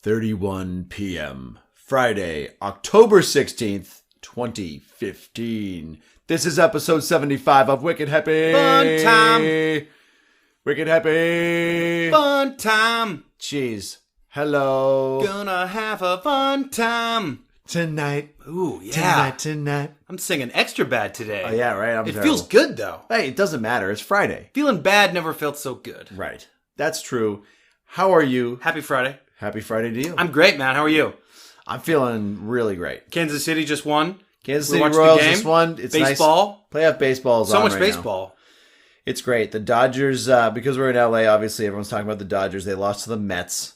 8:31 p.m. Friday, October 16th, 2015. This is episode 75 of Wicked Happy. Fun time. Wicked Happy. Fun time. Jeez. Hello. Gonna have a fun time. Tonight. Ooh, yeah. Tonight. I'm singing extra bad today. Oh, yeah, right? I'm it terrible. feels good, though. Hey, it doesn't matter. It's Friday. Feeling bad never felt so good. Right. That's true. How are you? Happy Friday. Happy Friday to you. I'm great, man. How are you? I'm feeling really great. Kansas City just won. Kansas We City watched Royals the game. just won. It's Baseball. Nice. Playoff baseball is So on much right baseball. now. It's great. The Dodgers, because we're in LA, obviously everyone's talking about the Dodgers. They lost to the Mets.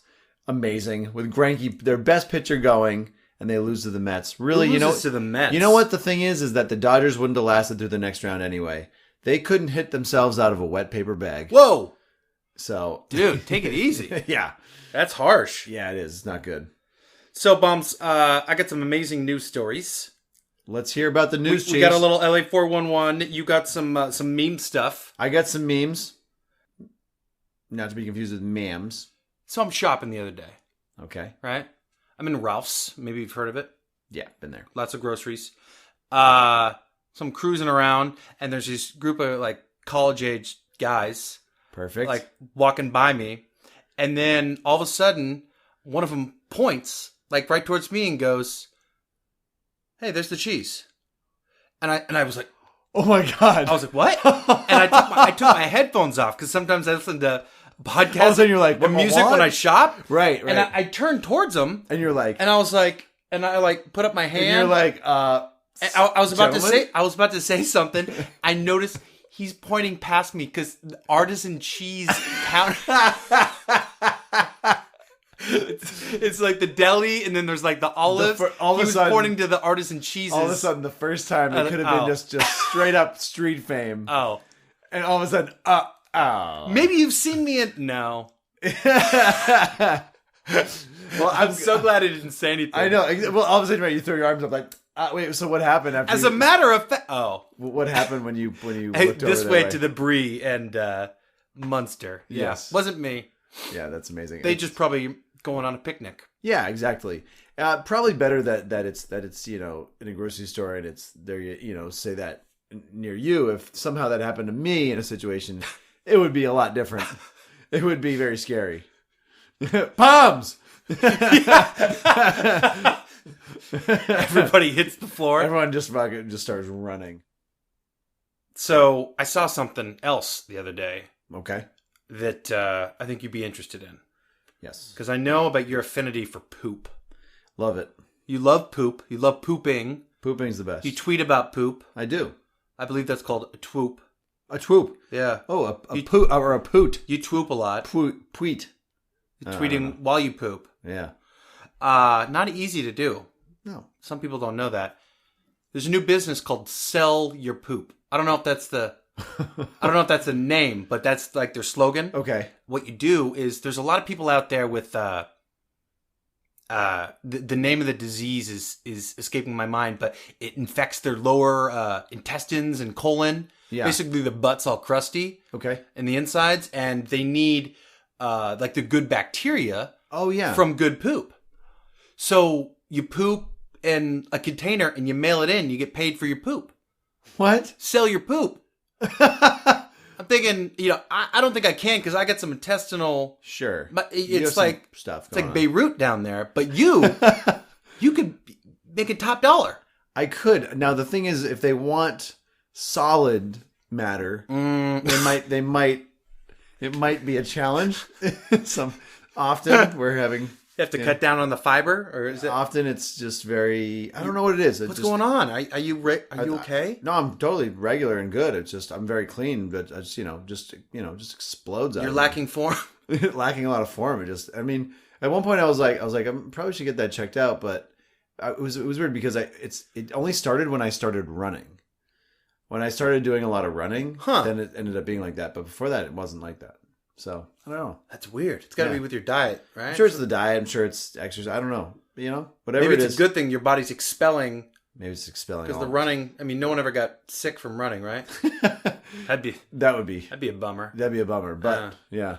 Amazing. With Greinke, their best pitcher going, and they lose to the Mets. Really, Who you know, loses to the Mets? You know what the thing is that the Dodgers wouldn't have lasted through the next round anyway. They couldn't hit themselves out of a wet paper bag. Whoa. So, Dude, take it easy. yeah. That's harsh. Yeah, it is. It's not good. So, Bumps, I got some amazing news stories. Let's hear about the news, We got a little LA 411. You got some meme stuff. I got some memes. Not to be confused with memes. So I'm shopping the other day, Okay. right? I'm in Ralph's. Maybe you've heard of it. Yeah, been there. Lots of groceries. So I'm cruising around, and there's this group of like college-age guys Perfect. like walking by me, and then all of a sudden, one of them points like right towards me and goes, "Hey, there's the cheese." And I was like, oh my God. I was like, "What?" And I took my headphones off because sometimes I listen to podcasts. All of a sudden you're like, the music what? when I shop. Right. And I turned towards him, and you're like, and I was like, and I like put up my hand. and you're like, And I was about gentlemen? I was about to say something. I noticed he's pointing past me because the artisan cheese counter. It's like the deli, and then there's like the olives. all of he a was sudden- pointing to the artisan cheeses. all of a sudden the first time it could have been just straight up street fame. Oh. And all of a sudden, oh. Maybe you've seen me in... No. Well, I'm so glad I didn't say anything. I know. Well, all of a sudden, right, you throw your arms up like, wait, so what happened after As a matter of fact... Oh. What happened when you Hey, looked this over way that to the Brie and Munster. Yeah. Yes. Wasn't me. Yeah, that's amazing. They just probably going on a picnic. Yeah, exactly. Probably better that it's in a grocery store and it's there. Say that near you. If somehow that happened to me in a situation, it would be a lot different. It would be very scary. Palms. Everybody hits the floor. Everyone just starts running. So I saw something else the other day Okay. that I think you'd be interested in. Yes. Because I know about your affinity for poop. Love it. You love poop. You love pooping. Pooping's the best. You tweet about poop. I do. I believe that's called a twoop. A twoop. Yeah. Oh, a poot or a poot. You twoop a lot. Tweet. You're tweeting while you poop. Yeah. Not easy to do. No. Some people don't know that. There's a new business called Sell Your Poop. I don't know if that's the name, but that's like their slogan. Okay. What you do is there's a lot of people out there with the name of the disease is escaping my mind, but it infects their lower intestines and colon. Yeah. Basically, the butt's all crusty. Okay. In the insides, and they need like the good bacteria. Oh yeah. From good poop. So you poop in a container and you mail it in. You get paid for your poop. What? Sell your poop. I'm thinking, I don't think I can because I got some intestinal. Sure. But You have it's some like stuff. It's like going on. Beirut down there. But you could make it top dollar. I could. Now the thing is, if they want solid matter, it might be a challenge. Often we're having. You have to cut down on the fiber, or is it? Often it's just very. I don't know what it is. What's going on? Are you okay? No, I'm totally regular and good. It's just I'm very clean, but it's just explodes out. You're of me. lacking form. Lacking a lot of form. At one point I was like, I probably should get that checked out, but it was weird because it only started when I started running. When I started doing a lot of running, then it ended up being like that. But before that, it wasn't like that. So I don't know. That's weird. It's got to be with your diet, right? I'm sure it's the diet. I'm sure it's exercise. I don't know. Whatever Maybe it it's is. a good thing your body's expelling. Maybe it's expelling. Because the running, no one ever got sick from running, right? That'd be a bummer. That'd be a bummer. But yeah.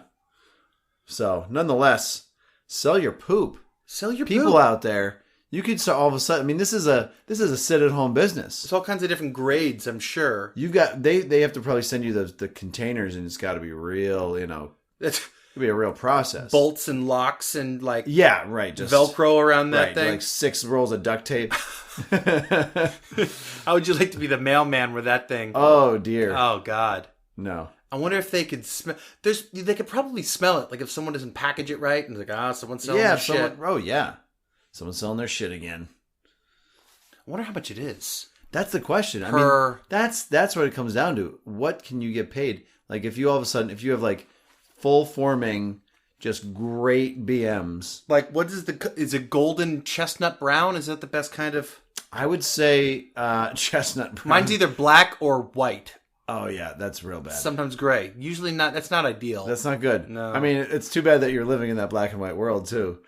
So nonetheless, sell your poop. Sell your people poop. out there. You could start all of a sudden. I mean, this is a sit at home business. There's all kinds of different grades, I'm sure. You've got they have to probably send you the containers, and it's got to be real. It's It'd be a real process. bolts and locks and like Yeah, right. Just Velcro around that right, thing. like 6 rolls of duct tape. How would you like to be the mailman with that thing? Oh dear. Oh God. No. I wonder if they could smell. They could probably smell it. Like if someone doesn't package it right, and it's like, someone's selling their shit. Oh yeah. Someone's selling their shit again. I wonder how much it is. That's the question. I mean, that's what it comes down to. What can you get paid? Like if you all of a sudden, if you have like full forming, just great BMs. Like what is it golden chestnut brown? Is that the best kind of? I would say chestnut brown. Mine's either black or white. Oh yeah, that's real bad. Sometimes gray. Usually not. That's not ideal. That's not good. No. I mean, it's too bad that you're living in that black and white world too.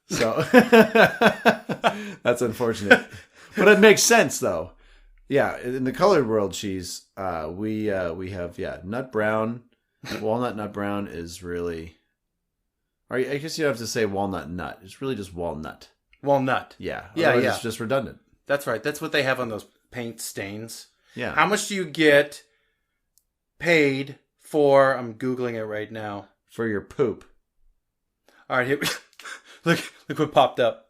So that's unfortunate. But it makes sense though. Yeah, in the colored world cheese, we have nut brown. Walnut nut brown is really. Or I guess you don't have to say walnut nut. It's really just walnut. Walnut. Yeah. Yeah, Otherwise yeah. It's just redundant. That's right. That's what they have on those paint stains. Yeah. How much do you get paid for? I'm Googling it right now. For your poop. All right, here we look what popped up.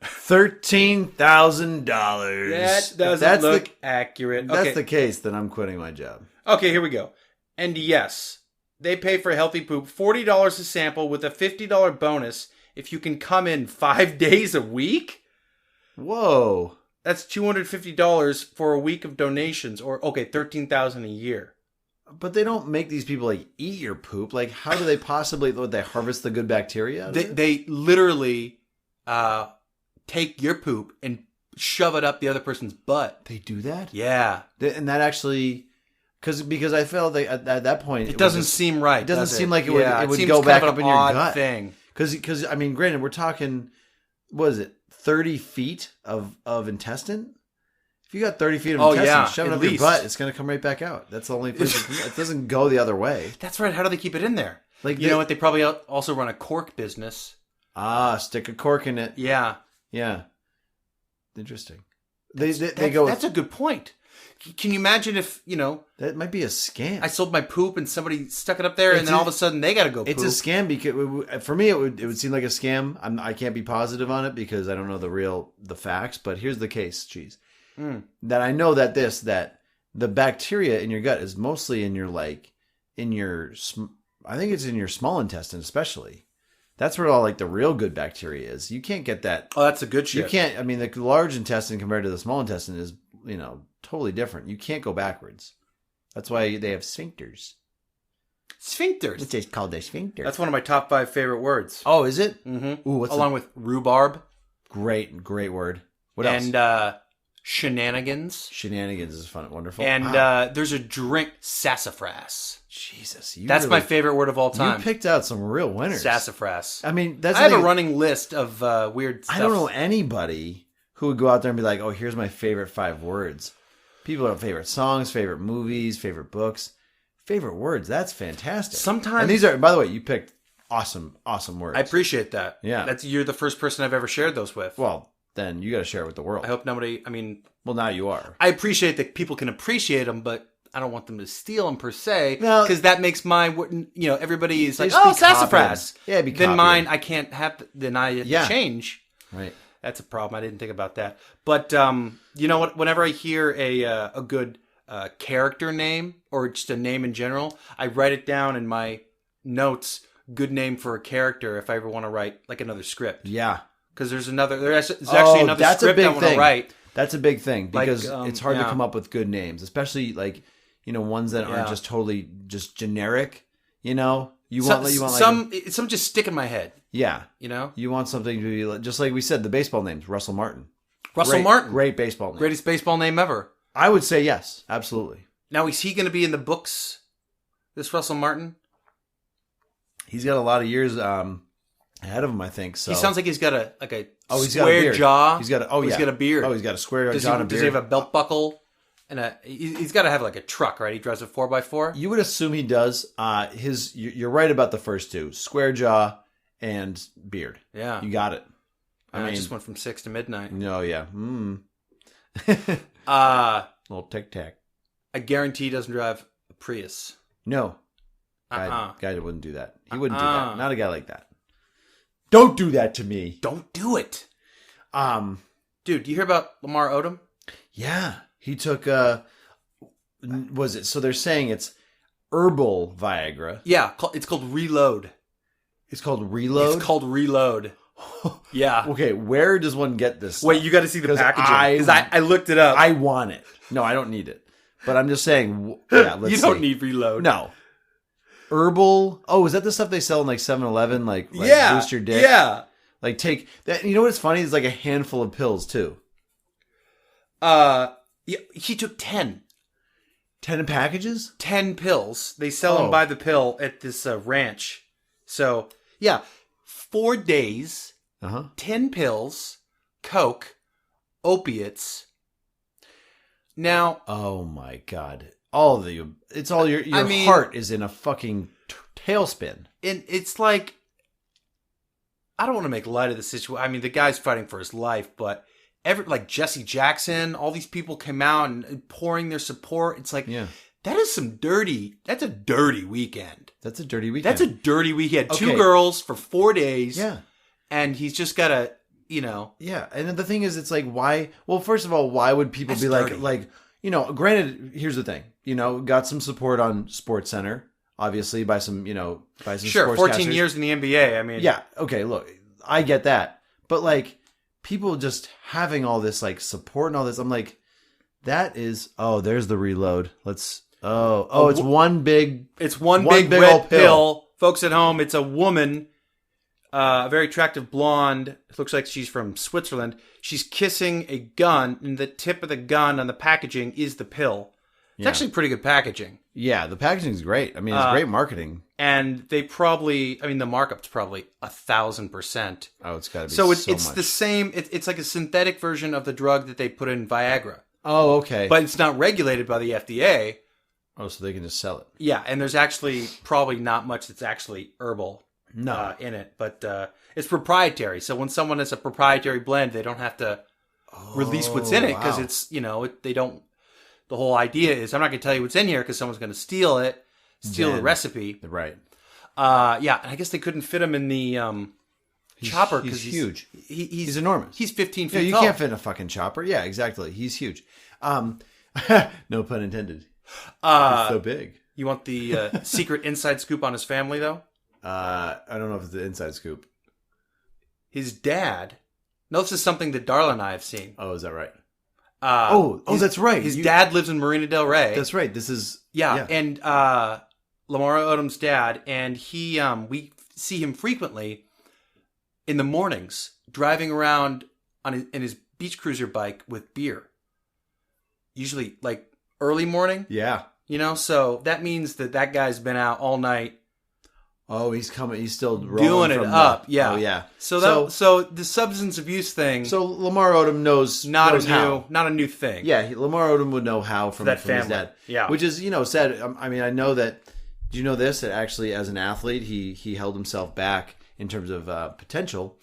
$13,000. That doesn't look accurate. If that's Okay. the case, then I'm quitting my job. Okay, here we go. And yes, they pay for healthy poop, $40 a sample with a $50 bonus if you can come in 5 days a week. Whoa. That's $250 for a week of donations, or $13,000 a year. But they don't make these people like eat your poop. Like, how do they possibly? Would they harvest the good bacteria? They literally take your poop and shove it up the other person's butt. They do that. Yeah, And that actually, because I felt like at that point it doesn't seem right. It doesn't does seem like it Yeah, would seems go kind back of up an in your odd gut. thing. Because I mean, granted, we're talking, what is it, 30 feet of intestine? If you got 30 feet of intestine, shove it up your butt, it's going to come right back out. That's the only place it doesn't go the other way. That's right. How do they keep it in there? Like you know what? They probably also run a cork business. Stick a cork in it. Yeah. Yeah. Interesting. That's a good point. Can you imagine if, that might be a scam. I sold my poop and somebody stuck it up there and then all of a sudden they got to go poop. It's a scam because for me it would seem like a scam. I can't be positive on it because I don't know the facts, but here's the case, cheese. That I know that the bacteria in your gut is mostly in your I think it's in your small intestine especially. That's where all like the real good bacteria is. You can't get that. Oh, that's a good shit. You can't. I mean, the large intestine compared to the small intestine is totally different. You can't go backwards. That's why they have sphincters. Sphincters. It's just called a sphincter. That's one of my top 5 favorite words. Oh, is it? Mm-hmm. Ooh, along with rhubarb. Great word. What else? And shenanigans. Shenanigans is fun, wonderful. And there's a drink, sassafras. Jesus, that's my favorite word of all time. You picked out some real winners. Sassafras. I mean, I have a running list of weird stuff. I don't know anybody who would go out there and be like, "Oh, here's my favorite 5 words." People have favorite songs, favorite movies, favorite books, favorite words. That's fantastic. Sometimes, and these are, by the way, you picked awesome words. I appreciate that. Yeah, you're the first person I've ever shared those with. Well, then you got to share it with the world. I hope nobody. I mean, well, now you are. I appreciate that people can appreciate them, but I don't want them to steal them per se, No, because that makes my, everybody is like, oh, sassafras. Yeah, then mine, I can't have. Then I have to change. Right. That's a problem. I didn't think about that. But you know what? Whenever I hear a good character name or just a name in general, I write it down in my notes. Good name for a character if I ever want to write like another script. Yeah. Because there's actually another script I want to write. That's a big thing because it's hard to yeah. come up with good names, especially like ones that aren't just totally just generic. You want some just stick in my head. Yeah, you want something to be just like we said. The baseball names, Russell Martin. Martin, great baseball name, greatest baseball name ever. I would say yes, absolutely. Now is he going to be in the books? This Russell Martin. He's got a lot of years ahead of him, I think. So he sounds like he's got a he's square got a beard. jaw. He's got he's got a beard. Oh, he's got a square jaw and a beard. Does he have a belt buckle? And he's got to have like a truck, right? He drives a 4x4. You would assume he does. You're right about the first two: square jaw and beard. Yeah. You got it. I just went from 6 to midnight. No, yeah. Little tic-tac. I guarantee he doesn't drive a Prius. No. Guy wouldn't do that. He wouldn't do that. Not a guy like that. Don't do that to me. Don't do it. Dude, do you hear about Lamar Odom? Yeah. He took, was it, so they're saying it's herbal Viagra. Yeah, it's called Reload. It's called Reload? It's called Reload. Yeah. Okay, where does one get this stuff? Wait, you got to see the packaging. Because I looked it up. I want it. No, I don't need it. But I'm just saying, yeah, let's You don't need Reload. No. Herbal. Oh, is that the stuff they sell in like 7-Eleven? Like yeah, boost your dick? Yeah. Like take that. You know what's funny? It's like a handful of pills too. Yeah, he took 10. 10 packages? 10 pills. They sell them by the pill at this ranch. So, yeah, 4 days, 10 pills, coke, opiates. Now, oh my God. All of you. It's all your heart is in a fucking tailspin. And it's like, I don't want to make light of the situation. I mean, the guy's fighting for his life, but like Jesse Jackson, all these people came out and pouring their support. It's like, that's a dirty weekend. That's a dirty weekend. That's a dirty weekend. Okay. 2 girls for 4 days. Yeah. And he's just got to, Yeah. And then the thing is, it's like, why? Well, first of all, why would people be dirty. like, granted, here's the thing. Got some support on SportsCenter, obviously, by some, sure, 14 years in the NBA. I mean, yeah, okay, look, I get that, but like people just having all this like support and all this, I'm like, that is, there's the Reload. It's one big red pill. Folks at home, it's a woman, a very attractive blonde. It looks like she's from Switzerland. She's kissing a gun, and the tip of the gun on the packaging is the pill. It's actually pretty good packaging. Yeah, the packaging's great. I mean, it's great marketing. And they probably, the markup's probably 1,000%. Oh, it's got to be so it's much. The same, it's like a synthetic version of the drug that they put in Viagra. Oh, okay. But it's not regulated by the FDA. Oh, so they can just sell it. Yeah, and there's actually probably not much that's actually herbal in it. But it's proprietary. So when someone has a proprietary blend, they don't have to release what's in it because it's, they don't. The whole idea is I'm not going to tell you what's in here because someone's going to steal the recipe. Right. Yeah, and I guess they couldn't fit him in the chopper because he's huge. He's enormous. He's 15 feet tall. You tall. can't fit in a fucking chopper. Yeah, exactly. He's huge. No pun intended. It's so big. You want the secret inside scoop on his family, though? I don't know if it's the inside scoop. His dad. No, this is something that Darla and I have seen. Oh, is that right? That's right. His dad lives in Marina Del Rey. That's right. This is and Lamar Odom's dad, and he we see him frequently in the mornings driving around in his beach cruiser bike with beer. Usually, like early morning. Yeah. So that means that guy's been out all night. Oh, he's coming. He's still doing it up. Yeah. Oh, yeah. So the substance abuse thing. So Lamar Odom knows not a new thing. Yeah, Lamar Odom would know how from his dad. Yeah. Which is, sad. I mean, I know that. Do you know this? That actually, as an athlete, he held himself back in terms of potential.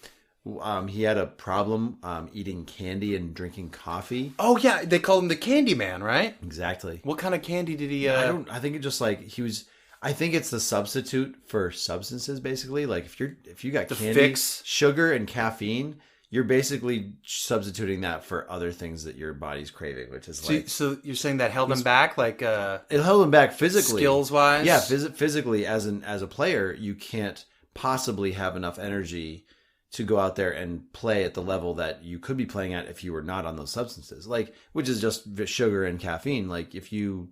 He had a problem eating candy and drinking coffee. Oh yeah, they called him the Candy Man, right? Exactly. What kind of candy did he? I think it just like he was. I think it's the substitute for substances, basically. Like if you got candy, sugar, and caffeine, you're basically substituting that for other things that your body's craving, which is So you're saying that held him back, like it held him back physically, skills wise. Yeah, physically as a player, you can't possibly have enough energy to go out there and play at the level that you could be playing at if you were not on those substances, like which is just sugar and caffeine. Like if you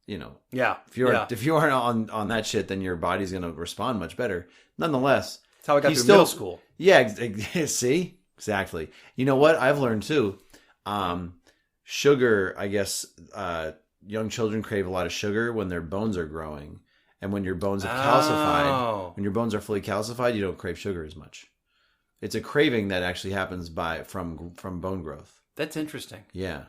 if you aren't on that shit, then your body's going to respond much better. Nonetheless, that's how I got through middle school. Yeah, see, exactly. You know what I've learned too? Sugar. I guess young children crave a lot of sugar when their bones are growing, and when your bones have calcified. When your bones are fully calcified, you don't crave sugar as much. It's a craving that actually happens from bone growth. That's interesting. Yeah.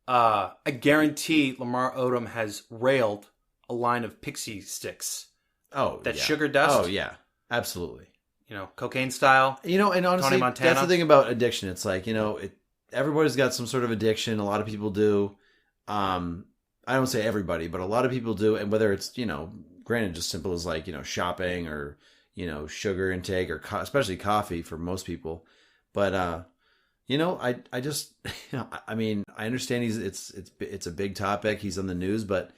I guarantee Lamar Odom has railed a line of pixie sticks. Oh, that sugar dust. Oh, yeah, Absolutely. Cocaine style. And honestly, Tony Montana. that's the thing about addiction. It's like, everybody's got some sort of addiction. A lot of people do. I don't say everybody, but a lot of people do. And whether it's, granted, just simple as like, shopping or, sugar intake or especially coffee for most people. But, I just, I mean, I understand it's a big topic. He's on the news, but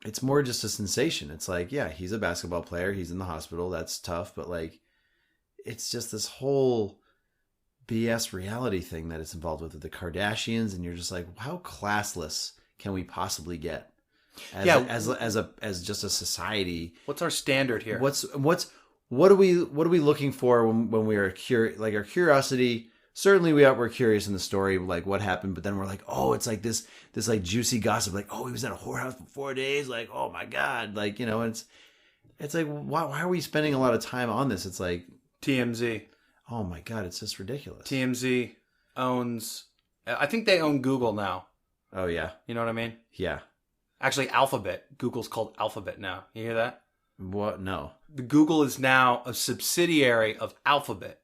it's more just a sensation. It's like, yeah, he's a basketball player. He's in the hospital. That's tough. But like, it's just this whole BS reality thing that it's involved with the Kardashians. And you're just like, how classless can we possibly get as just a society? What's our standard here? What are we looking for when we are curious? Like, our curiosity, certainly we're curious in the story, like what happened, but then we're like, oh, it's like this like juicy gossip, like, oh, he was in a whorehouse for 4 days, like, oh my God, like, it's like, why are we spending a lot of time on this? It's like TMZ. Oh my God, it's just ridiculous. TMZ owns, I think they own Google now. Oh yeah. You know what I mean? Yeah. Actually, Alphabet. Google's called Alphabet now. You hear that? What? No. The Google is now a subsidiary of Alphabet.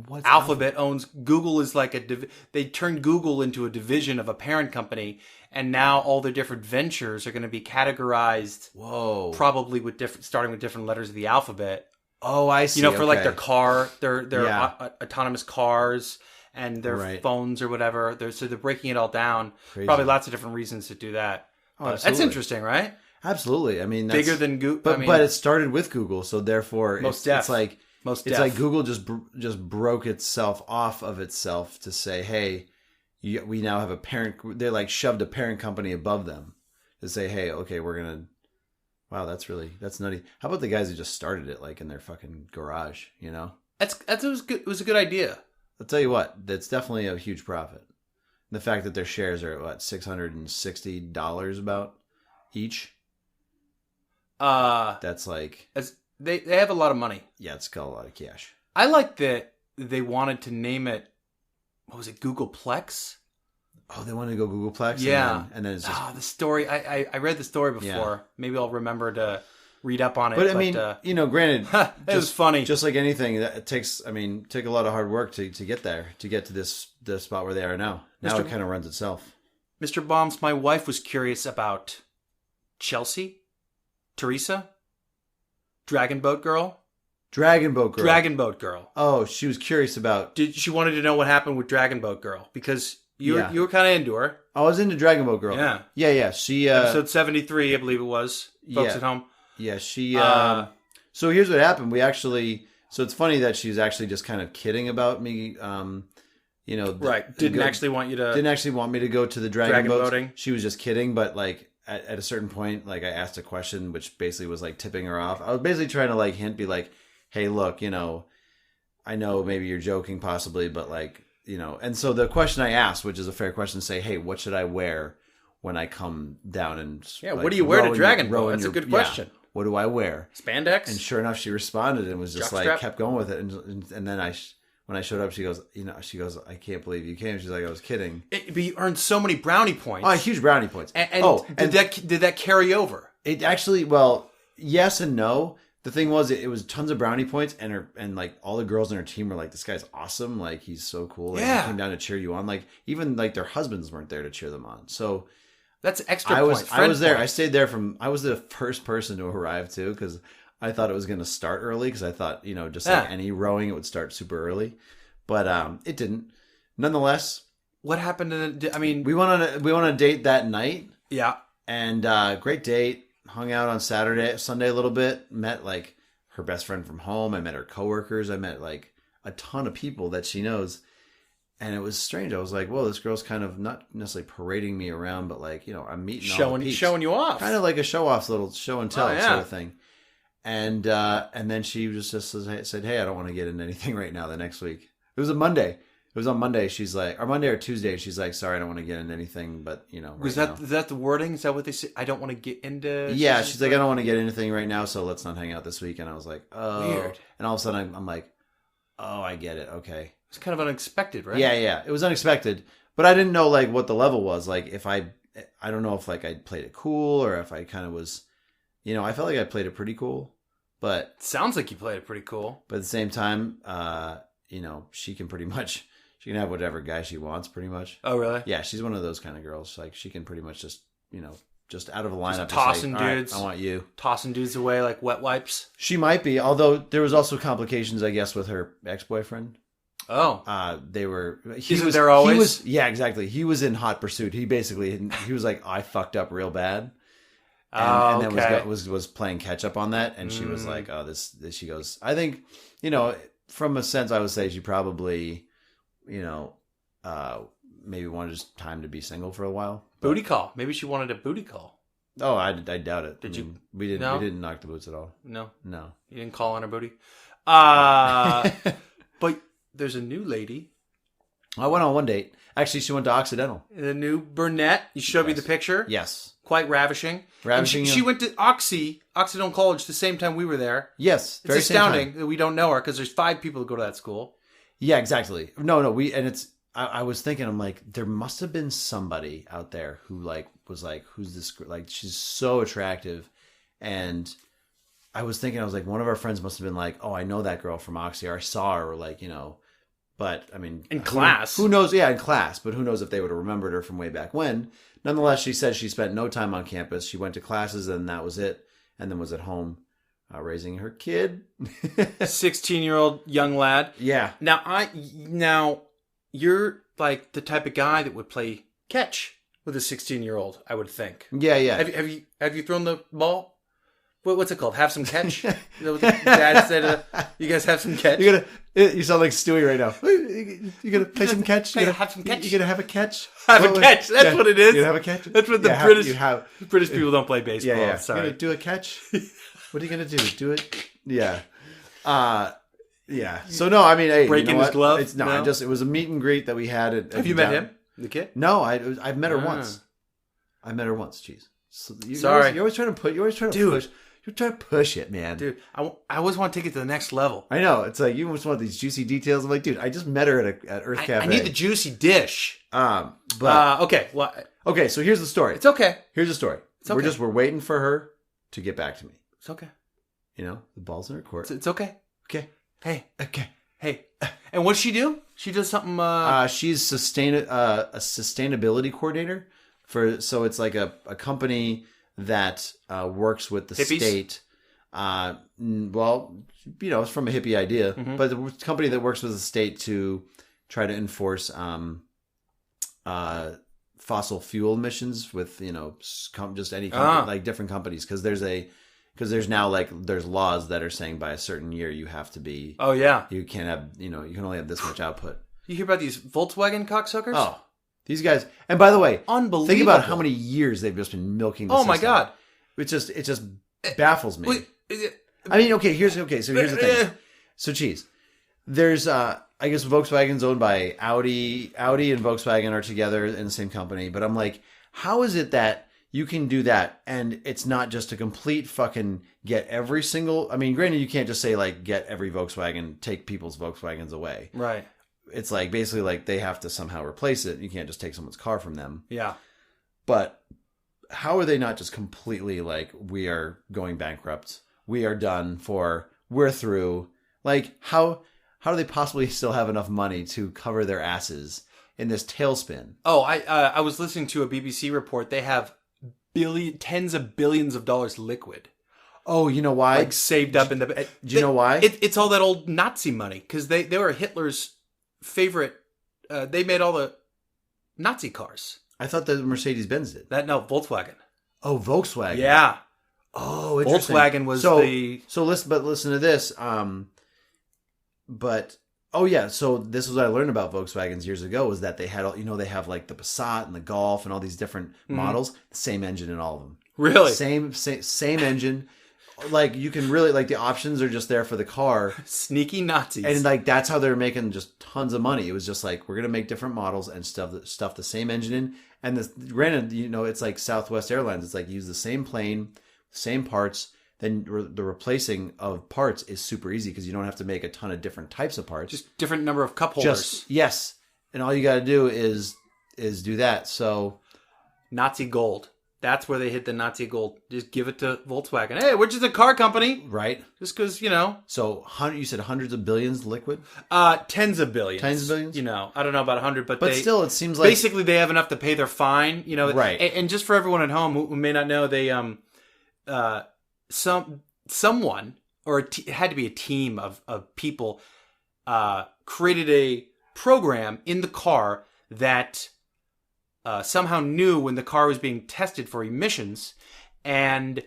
What's Alphabet owns Google is like they turned Google into a division of a parent company, and now all their different ventures are going to be categorized. Whoa! Probably starting with different letters of the alphabet. Oh, I see. For like their car, their autonomous cars and their phones or whatever. So they're breaking it all down. Crazy. Probably lots of different reasons to do that. Oh, that's interesting, right? Absolutely. I mean, that's bigger than Google. But it started with Google, so therefore it's like. It's like Google just broke itself off of itself to say, hey, we now have a parent. They like shoved a parent company above them to say, hey, okay, we're going to. Wow, that's nutty. How about the guys who just started it like in their fucking garage, It was good. It was a good idea. I'll tell you what, that's definitely a huge profit. The fact that their shares are at $660 about each. That's like. They have a lot of money. Yeah, it's got a lot of cash. I like that they wanted to name it, what was it, Googleplex? Oh, they wanted to go Googleplex? Yeah. And then it's just... the story, I read the story before. Yeah. Maybe I'll remember to read up on it. But I mean, granted... it was funny. Just like anything, it takes a lot of hard work to get there, to get to this spot where they are now. Now it kind of runs itself. Mr. Bombs, my wife was curious about Chelsea, Teresa... Dragon Boat Girl. Oh, she was curious about... She wanted to know what happened with Dragon Boat Girl. Because you were kind of into her. I was into Dragon Boat Girl. Yeah. Yeah. She... Episode 73, I believe it was. Folks at home. Yeah, she... so here's what happened. We actually... So it's funny that she's actually just kind of kidding about me. Right. Didn't actually want me to go to the dragon boating. She was just kidding, but like... At a certain point, like I asked a question, which basically was like tipping her off. I was basically trying to like hint, be like, "Hey, look, I know maybe you're joking, possibly, but like, And so the question I asked, which is a fair question, say, "Hey, what should I wear when I come down and what do you wear to Dragon Boat? That's a good question. What do I wear? Spandex?" And sure enough, she responded and was just kept going with it. And then when I showed up, she goes, "I can't believe you came." She's like, "I was kidding." But you earned so many brownie points. Oh, huge brownie points. Did that carry over? It actually, well, yes and no. The thing was, it was tons of brownie points, and like all the girls on her team were like, "This guy's awesome! Like he's so cool!" Like, he came down to cheer you on. Like even like their husbands weren't there to cheer them on. So that's extra. I was there. I stayed there I was the first person to arrive too because I thought it was going to start early because I thought, just like any rowing, it would start super early. But it didn't. Nonetheless. What happened to we went on a date that night. Yeah. And great date. Hung out on Sunday a little bit. Met like her best friend from home. I met her coworkers. I met like a ton of people that she knows. And it was strange. I was like, whoa, this girl's kind of not necessarily parading me around, but like, I'm meeting all the peeps. Showing you off. Kind of like a show-off, little show and tell sort of thing. And then she just said, "Hey, I don't want to get into anything right now." The next week, it was a Monday. It was on Monday. She's like, or Monday or Tuesday. She's like, "Sorry, I don't want to get into anything." But is that the wording? Is that what they say? I don't want to get into. Yeah, she's like, "I don't want to get into anything right now, so let's not hang out this week." And I was like, "Oh." Weird. And all of a sudden, I'm like, "Oh, I get it. Okay." It's kind of unexpected, right? Yeah. It was unexpected, but I didn't know like what the level was. Like if I don't know if like I played it cool or if I kind of was, I felt like I played it pretty cool. But Sounds like you played it pretty cool. at the same time, she can pretty much she can have whatever guy she wants, pretty much. Oh, really? Yeah, she's one of those kind of girls. Like she can pretty much just just out of a lineup, tossing say, dudes. All right, I want you. Tossing dudes away like wet wipes. She might be, although there was also complications, I guess, with her ex-boyfriend. Oh, They were. Isn't there always? Yeah, exactly. He was in hot pursuit. He was like, I fucked up real bad, and then was playing catch up on that. And she was like, oh, this. She goes, I think, from a sense, I would say she probably, maybe wanted just time to be single for a while. Booty call. Maybe she wanted a booty call. Oh, I doubt it. Did you? We didn't. No? We didn't knock the boots at all. No. No. You didn't call on her booty. But there's a new lady. I went on one date. Actually, she went to Occidental. The new brunette. You showed me the picture. Yes. Quite ravishing. Ravishing. And she went to Occidental College the same time we were there. Yes. It's astounding that we don't know her because there's 5 people who go to that school. Yeah, exactly. No. I was thinking, I'm like, there must have been somebody out there who was like, who's this girl? Like, she's so attractive. And I was like, one of our friends must have been like, oh, I know that girl from Oxy, or I saw her, or but I mean, in class. Who knows? Yeah, in class. But who knows if they would have remembered her from way back when. Nonetheless, she said she spent no time on campus. She went to classes and that was it. And then was at home raising her kid. 16-year-old young lad. Yeah. Now you're like the type of guy that would play catch with a 16-year-old, I would think. Yeah, yeah. Have you thrown the ball? What's it called? Have some catch? Is that what Dad said? You guys have some catch? You sound like Stewie right now. You gonna play some catch? You have some catch? You gonna have a catch? Have a catch. That's what it is. You have a catch? That's what the British people don't play baseball. Yeah. Sorry. You gonna do a catch? What are you gonna do? Do it? Yeah. Yeah. So no, I mean, hey, breaking his glove. It was a meet and greet that we had at. Have you met him, the kid? No, I've met her once. I met her once. Jeez. So Sorry. You're always trying to push. You're trying to push it, man. Dude, I always want to take it to the next level. I know. It's like, you almost want these juicy details. I'm like, dude, I just met her at Earth Cafe. I need the juicy dish. Okay. Well, okay, so here's the story. It's okay. Here's the story. It's okay. We're waiting for her to get back to me. It's okay. The ball's in her court. It's okay. Okay. Hey. Okay. Hey. And what's she do? She does something... She's a sustainability coordinator. So it's like a company that works with the Hippies? state. It's from a hippie idea, but the company that works with the state to try to enforce fossil fuel emissions with just any company, like different companies, because there's now there's laws that are saying by a certain year you have to be. Oh yeah. You can't have you can only have this much output. You hear about these Volkswagen cocksuckers? Oh, these guys! And by the way, unbelievable. Think about how many years they've just been milking. The system. My god! It just baffles me. Wait, I mean, here's the thing. So, geez, there's I guess Volkswagen's owned by Audi. Audi and Volkswagen are together in the same company. But I'm like, how is it that you can do that and it's not just a complete fucking get every single? I mean, granted, you can't just say get every Volkswagen, take people's Volkswagens away. Right. It's basically they have to somehow replace it. You can't just take someone's car from them. Yeah. But how are they not just completely we are going bankrupt? We are done for. We're through. How do they possibly still have enough money to cover their asses in this tailspin? Oh, I was listening to a BBC report. They have tens of billions of dollars liquid. Oh, you know why? Saved up in the. Do you know why? It's all that old Nazi money because they were Hitler's favorite. They made all the Nazi cars. I thought that Mercedes-Benz did. Volkswagen. Oh, Volkswagen. Yeah. Oh, interesting. Volkswagen was listen to this. So this was what I learned about Volkswagens years ago was that they had they have the Passat and the Golf and all these different models, the same engine in all of them. Really? Same engine. You can really the options are just there for the car. Sneaky Nazis. And that's how they're making just tons of money. It was just we're gonna make different models and stuff the same engine in. And granted, it's like Southwest Airlines. It's use the same plane, same parts. Then the replacing of parts is super easy because you don't have to make a ton of different types of parts. Just different number of cup holders. Yes, and all you got to do is do that. So Nazi gold. That's where they hit the Nazi gold. Just give it to Volkswagen. Hey, we're just a car company. Right. Just because, you know. So you said hundreds of billions liquid? Tens of billions. Tens of billions? You know, I don't know about 100, but still, it seems like... Basically, they have enough to pay their fine. You know, right. And just for everyone at home who may not know, they someone, or it had to be a team of people, created a program in the car that somehow knew when the car was being tested for emissions, and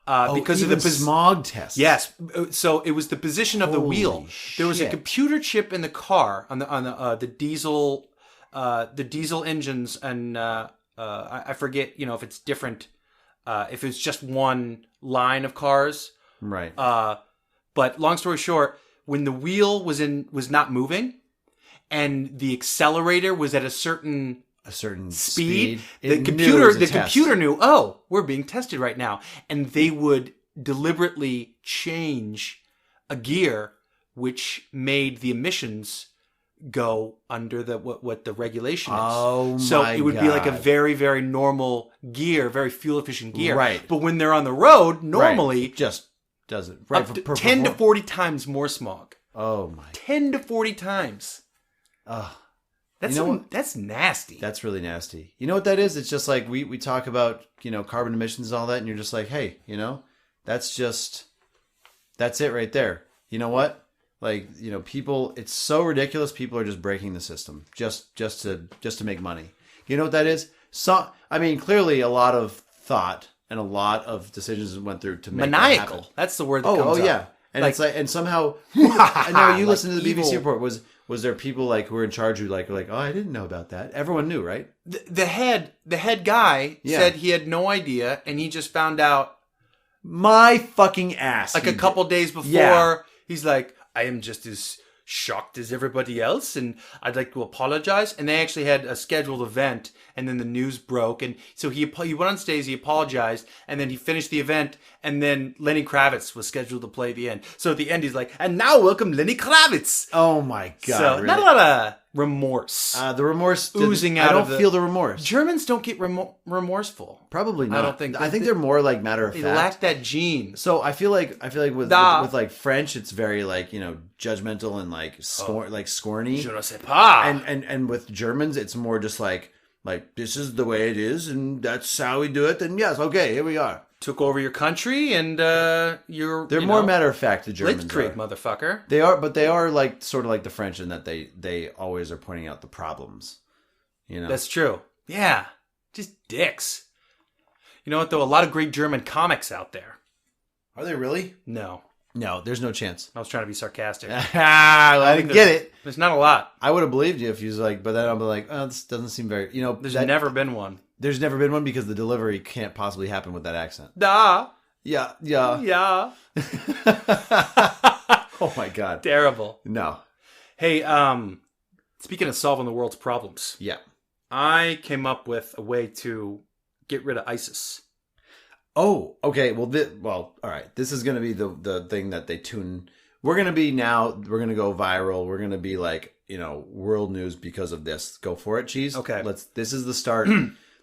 because of the smog tests. Yes, so it was the position of the wheel. Shit. There was a computer chip in the car on the diesel engines, and I forget, you know, if it's different, if it's just one line of cars. Right. But long story short, when the wheel was not moving, and the accelerator was at a certain speed, the computer knew, oh, we're being tested right now, and they would deliberately change a gear, which made the emissions go under what the regulation is. Oh, so my it would be like a very, very normal gear, very fuel efficient gear. Right. But when they're on the road, normally just does it right up to 10 to 40 times more smog. Oh my! 10 to 40 times. That's nasty. That's really nasty. You know what that is? It's just like we talk about, you know, carbon emissions and all that, and you're just like, hey, you know, that's it right there. You know what? Like, you know, people, it's so ridiculous. People are just breaking the system just to make money. You know what that is? So, I mean, clearly a lot of thought and a lot of decisions went through to make maniacal. that happen. That's the word that comes up. Yeah. And it's like, and somehow, I know you listened to the BBC report. Was there people like who were in charge who like were like, oh, I didn't know about that? Everyone knew, right? The head guy said he had no idea, and he just found out my fucking ass. Like a couple days before. Yeah. He's like, I am just as shocked as everybody else, and I'd like to apologize. And they actually had a scheduled event, and then the news broke, and so he went on stage, he apologized, and then he finished the event, and then Lenny Kravitz was scheduled to play at the end. So at the end, he's like, and now welcome Lenny Kravitz. Oh my god! So really? Not a lot of remorse. The remorse oozing out. I don't feel the remorse. Germans don't get remorseful. Probably not. I don't think. I think they're more like matter of fact. They lack that gene. So I feel like with like French, it's very like, you know, judgmental and like scorny. Je ne sais pas. And with Germans, it's more just like this is the way it is, and that's how we do it. And yes, okay, here we are. Took over your country, and they're more matter of fact. The Germans Blitzkrieg, motherfucker. They are, but they are like sort of like the French in that they always are pointing out the problems. You know, that's true. Yeah, just dicks. You know what though? A lot of great German comics out there. Are they really? No, there's no chance. I was trying to be sarcastic. I didn't get it. There's not a lot. I would have believed you if you was like, but then I'll be like, oh, this doesn't seem very. You know, there's never been one. There's never been one because the delivery can't possibly happen with that accent. Da. Yeah. Yeah. Oh my god. Terrible. No. Hey, speaking of solving the world's problems. Yeah. I came up with a way to get rid of ISIS. Oh, okay. Well, all right. This is going to be the thing that they tune. We're going to go viral. We're going to be like, you know, world news because of this. Go for it, Cheese. Okay. This is the start.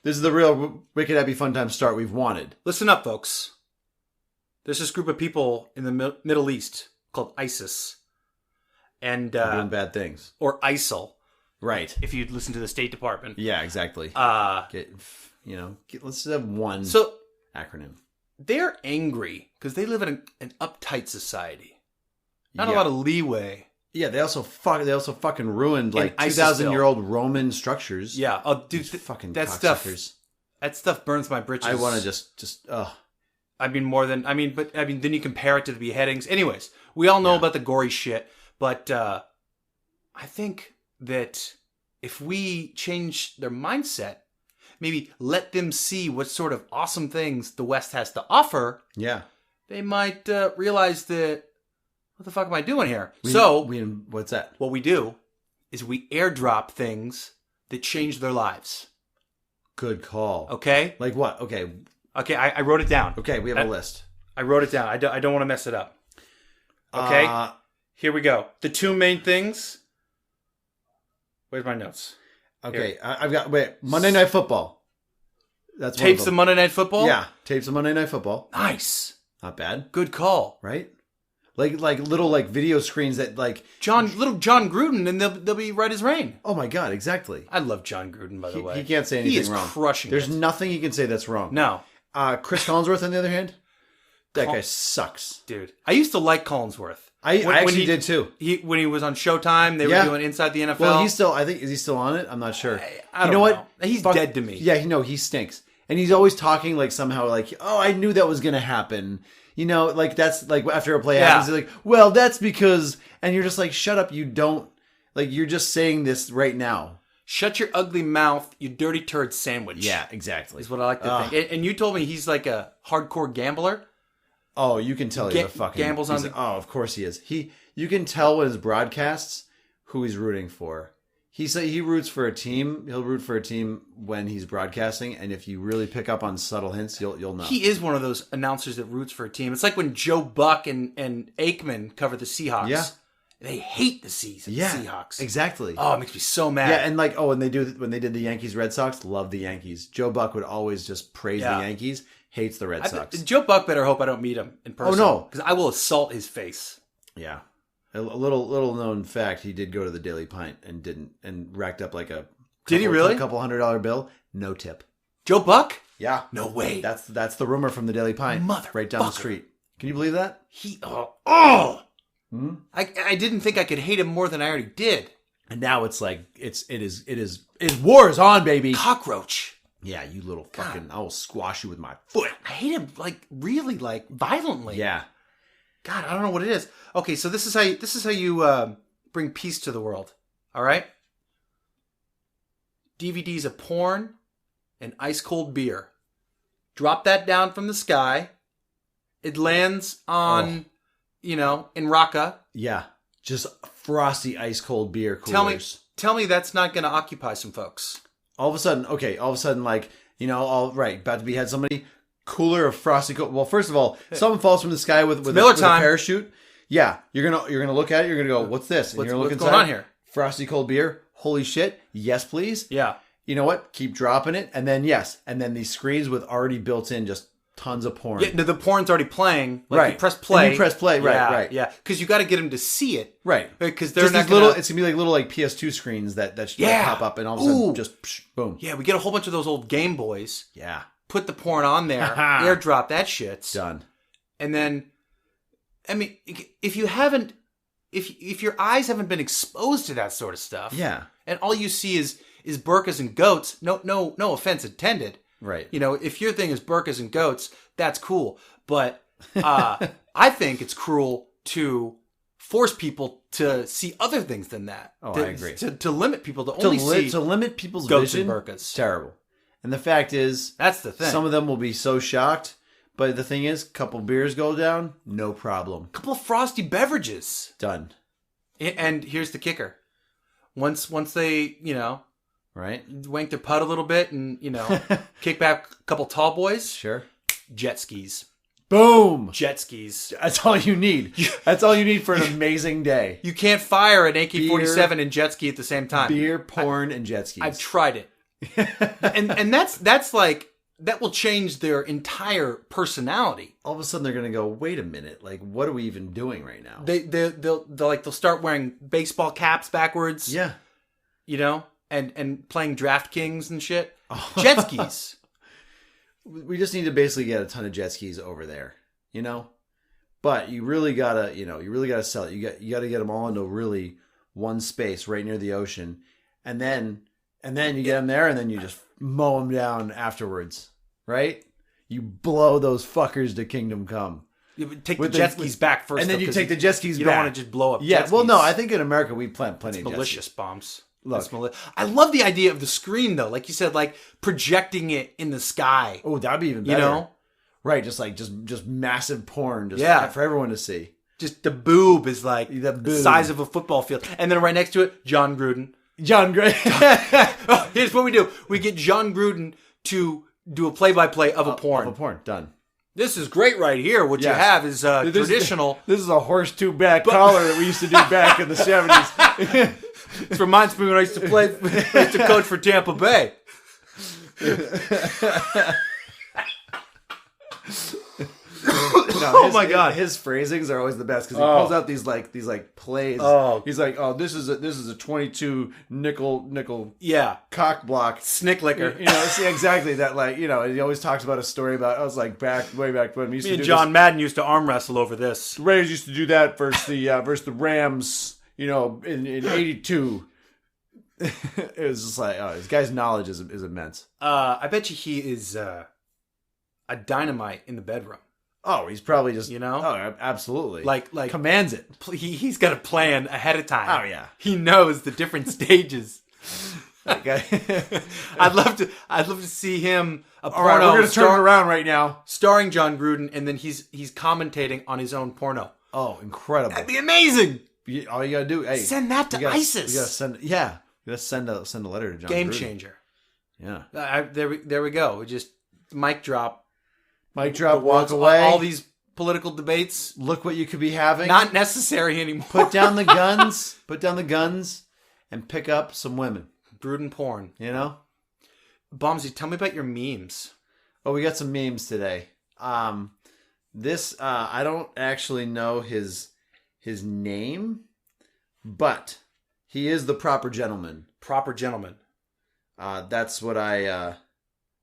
This is the real Wicked Happy Fun Time start we've wanted. Listen up, folks. There's this group of people in the Middle East called ISIS. And doing bad things. Or ISIL. Right. If you'd listen to the State Department. Yeah, exactly. Let's have one acronym. They're angry because they live in an uptight society. Not a lot of leeway. Yeah, they also fucking ruined like 2,000-year-old Roman structures. Yeah, dude, that stuff burns my britches. I want to just then you compare it to the beheadings. Anyways, we all know about the gory shit, but I think that if we change their mindset, maybe let them see what sort of awesome things the West has to offer. Yeah, they might realize that. What the fuck am I doing here? What's that? What we do is we airdrop things that change their lives. Good call. Okay? Like what? Okay. Okay, I wrote it down. Okay, we have a list. I wrote it down. I don't want to mess it up. Okay? Here we go. The two main things. Where's my notes? Okay, I've got... Wait, Monday Night Football. That's Tapes of Monday Night Football? Yeah, tapes of Monday Night Football. Nice. Not bad. Good call. Right? Like little like video screens that like little John Gruden, and they'll be right as rain. Oh my God, exactly. I love John Gruden, by the way. He can't say anything wrong. He is crushing There's it. nothing he can say that's wrong. No. Chris Collinsworth, on the other hand, that guy sucks. Dude, I used to like Collinsworth. I actually did too. When he was on Showtime, they were doing Inside the NFL. Well, he's still, I think, is he still on it? I'm not sure. I don't know. What? He's dead to me. Yeah, he stinks. And he's always talking like somehow like, oh, I knew that was going to happen. You know, like that's like after a play happens, he's like, well, that's because, and you're just like, shut up. You don't, like, you're just saying this right now. Shut your ugly mouth, you dirty turd sandwich. Yeah, exactly. Is what I like to think. And you told me he's like a hardcore gambler. Oh, you can tell he's a fucking gambles on. Oh, of course he is. You can tell with his broadcasts who he's rooting for. He roots for a team. He'll root for a team when he's broadcasting, and if you really pick up on subtle hints, you'll know. He is one of those announcers that roots for a team. It's like when Joe Buck and Aikman cover the Seahawks. Yeah. They hate the Seahawks. Exactly. Oh, it makes me so mad. Yeah, and like, when they did the Yankees Red Sox, love the Yankees. Joe Buck would always just praise the Yankees, hates the Red Sox. Joe Buck better hope I don't meet him in person. Oh no, because I will assault his face. Yeah. A little known fact: he did go to the Daily Pint and racked up like a did he really a couple $100 bill, no tip. Joe Buck? Yeah, no way. That's the rumor from the Daily Pint, right down the street. Can you believe that? I didn't think I could hate him more than I already did. And now it's like it is war is on, baby. Cockroach. Yeah, you little fucking. I will squash you with my foot. I hate him like really like violently. Yeah. God, I don't know what it is. Okay, so this is how you bring peace to the world. All right. DVDs of porn and ice cold beer. Drop that down from the sky. It lands on, in Raqqa. Yeah, just frosty ice cold beer coolers. Tell me that's not going to occupy some folks. All of a sudden, like, about to behead somebody. Cooler of frosty cold. Well, first of all, something falls from the sky with a parachute. Yeah, you're gonna look at it. You're gonna go, "What's this?" And you're gonna look inside. What's going on here? Frosty cold beer. Holy shit! Yes, please. Yeah. You know what? Keep dropping it, and then these screens with already built in just tons of porn. Yeah, the porn's already playing. Like right. You press play. And you press play. Right. Yeah. Because you got to get them to see it. Right. Because they're just not little. It's gonna be like little PS2 screens that pop up, and all of a sudden just boom. Yeah, we get a whole bunch of those old Game Boys. Yeah. Put the porn on there, airdrop that shit. Done. And then, I mean, if your eyes haven't been exposed to that sort of stuff, and all you see is burkas and goats, no offense intended, right? If your thing is burkas and goats, that's cool, but I think it's cruel to force people to see other things than that. Oh, I agree. To limit people to only see to limit people's goats vision. and burkas. Terrible. And the fact is, that's the thing. Some of them will be so shocked, but the thing is, couple beers go down, no problem. Couple of frosty beverages, done. And here's the kicker: once they right, wank their putt a little bit, and kick back a couple tall boys, sure, jet skis. Boom! Jet skis. That's all you need. That's all you need for an amazing day. You can't fire an AK-47 and jet ski at the same time. Beer, porn, and jet skis. I've tried it. and that's like, that will change their entire personality. All of a sudden they're going to go, wait a minute, like, what are we even doing right now? They'll start wearing baseball caps backwards. Yeah. And playing DraftKings and shit. Jet skis. We just need to basically get a ton of jet skis over there, But you really gotta sell it. You got to get them all into really one space right near the ocean, and then you get them there, and then you just mow them down afterwards, right? You blow those fuckers to kingdom come. Take the jet skis back first, and then you take the jet skis back. You don't want to just blow up. Yeah, jet skis. well, no, I think in America we plant plenty of malicious jet skis. Bombs. Look, I love the idea of the screen though, like you said, like projecting it in the sky. Oh, that'd be even better. Right? Just massive porn, for everyone to see. Just the boob is like the size of a football field, and then right next to it, John Gruden. Here's what we do: we get John Gruden to do a play-by-play of a porn. Of a porn, done. This is great right here. What you have is traditional. This is a horse two-back collar that we used to do back in the 70s. This reminds me when I used to coach for Tampa Bay. Oh my God. His phrasings are always the best because he pulls out these plays. Oh. He's like, oh, this is a 22 nickel Yeah. cock block. Snick liquor. See exactly that. He always talks about a story about. I was like way back when we used Me to and do John this. Madden used to arm wrestle over this. The Rays used to do that versus the Rams. In '82. It was just like, oh, this guy's knowledge is immense. I bet you he is a dynamite in the bedroom. Oh, he's probably just Oh, absolutely. Like commands it. He's got a plan ahead of time. Oh yeah, he knows the different stages. Okay. I'd love to see him a porno. All right, we're gonna turn it around right now, starring John Gruden, and then he's commentating on his own porno. Oh, incredible! That'd be amazing. All you gotta do, send that to ISIS. You gotta send a letter to John. Game Gruden. changer. Yeah. There we go. We just mic drop. Walk away. All these political debates. Look what you could be having. Not necessary anymore. Put down the guns. And pick up some women. Gruden porn. Bombsy, tell me about your memes. Oh, we got some memes today. This I don't actually know his name, but he is the proper gentleman. Proper gentleman. That's what I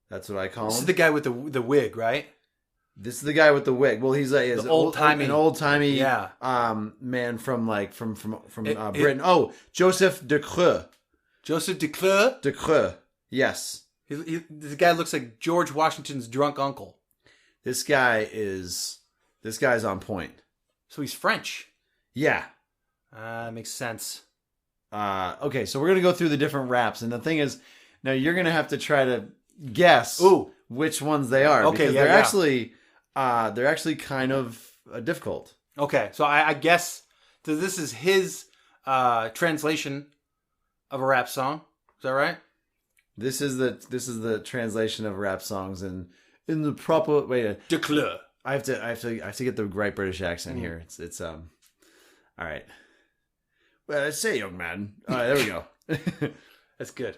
call him. This is the guy with the wig, right? This is the guy with the wig. Well, he's an old timey man from Britain. Oh, Joseph de Creux. Joseph de Creux? De Creux, yes. This guy looks like George Washington's drunk uncle. This guy's on point. So he's French. Yeah. Makes sense. Okay, so we're going to go through the different raps. And the thing is, now you're going to have to try to guess which ones they are. Okay, because they're actually kind of difficult. Okay, so I guess so this is his translation of a rap song. Is that right? This is the translation of rap songs in the proper way. De Creux. I have to get the right British accent here. It's all right. Well, I say, young man. All right, there we go. That's good.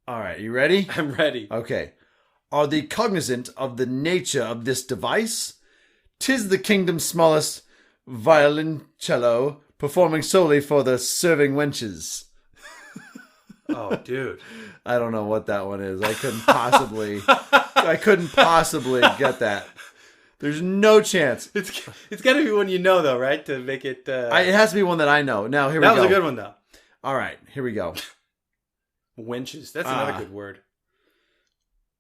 All right, you ready? I'm ready. Okay. Are thee cognizant of the nature of this device? 'Tis the kingdom's smallest violoncello, performing solely for the serving wenches. Oh, dude. I don't know what that one is. I couldn't possibly get that. There's no chance. It's got to be one you know, though, right? To make it... it has to be one that I know. Now, here we go. That was a good one, though. All right, here we go. Wenches. That's another good word.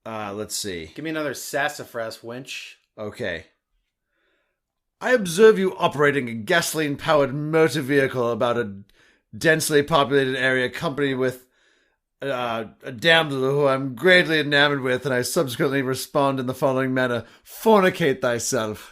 Let's see. Give me another sassafras wench. Okay. I observe you operating a gasoline-powered motor vehicle about a densely populated area accompanied with a damsel who I'm greatly enamored with, and I subsequently respond in the following manner: fornicate thyself.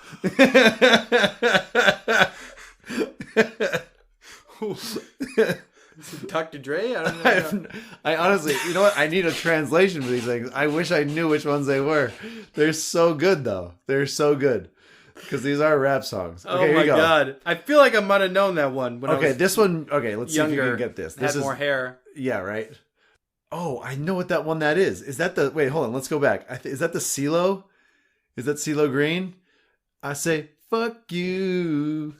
Dr. Dre? I don't know. I honestly, you know what? I need a translation for these things. I wish I knew which ones they were. They're so good, though. They're so good. Because these are rap songs. Okay, oh my God. I feel like I might have known that one. When I was this one. Okay, let's see if you can get this. This had more hair. Yeah, right. Oh, I know what that one that is. Is that the... Wait, hold on. Let's go back. Is that the CeeLo? Is that CeeLo Green? I say, fuck you.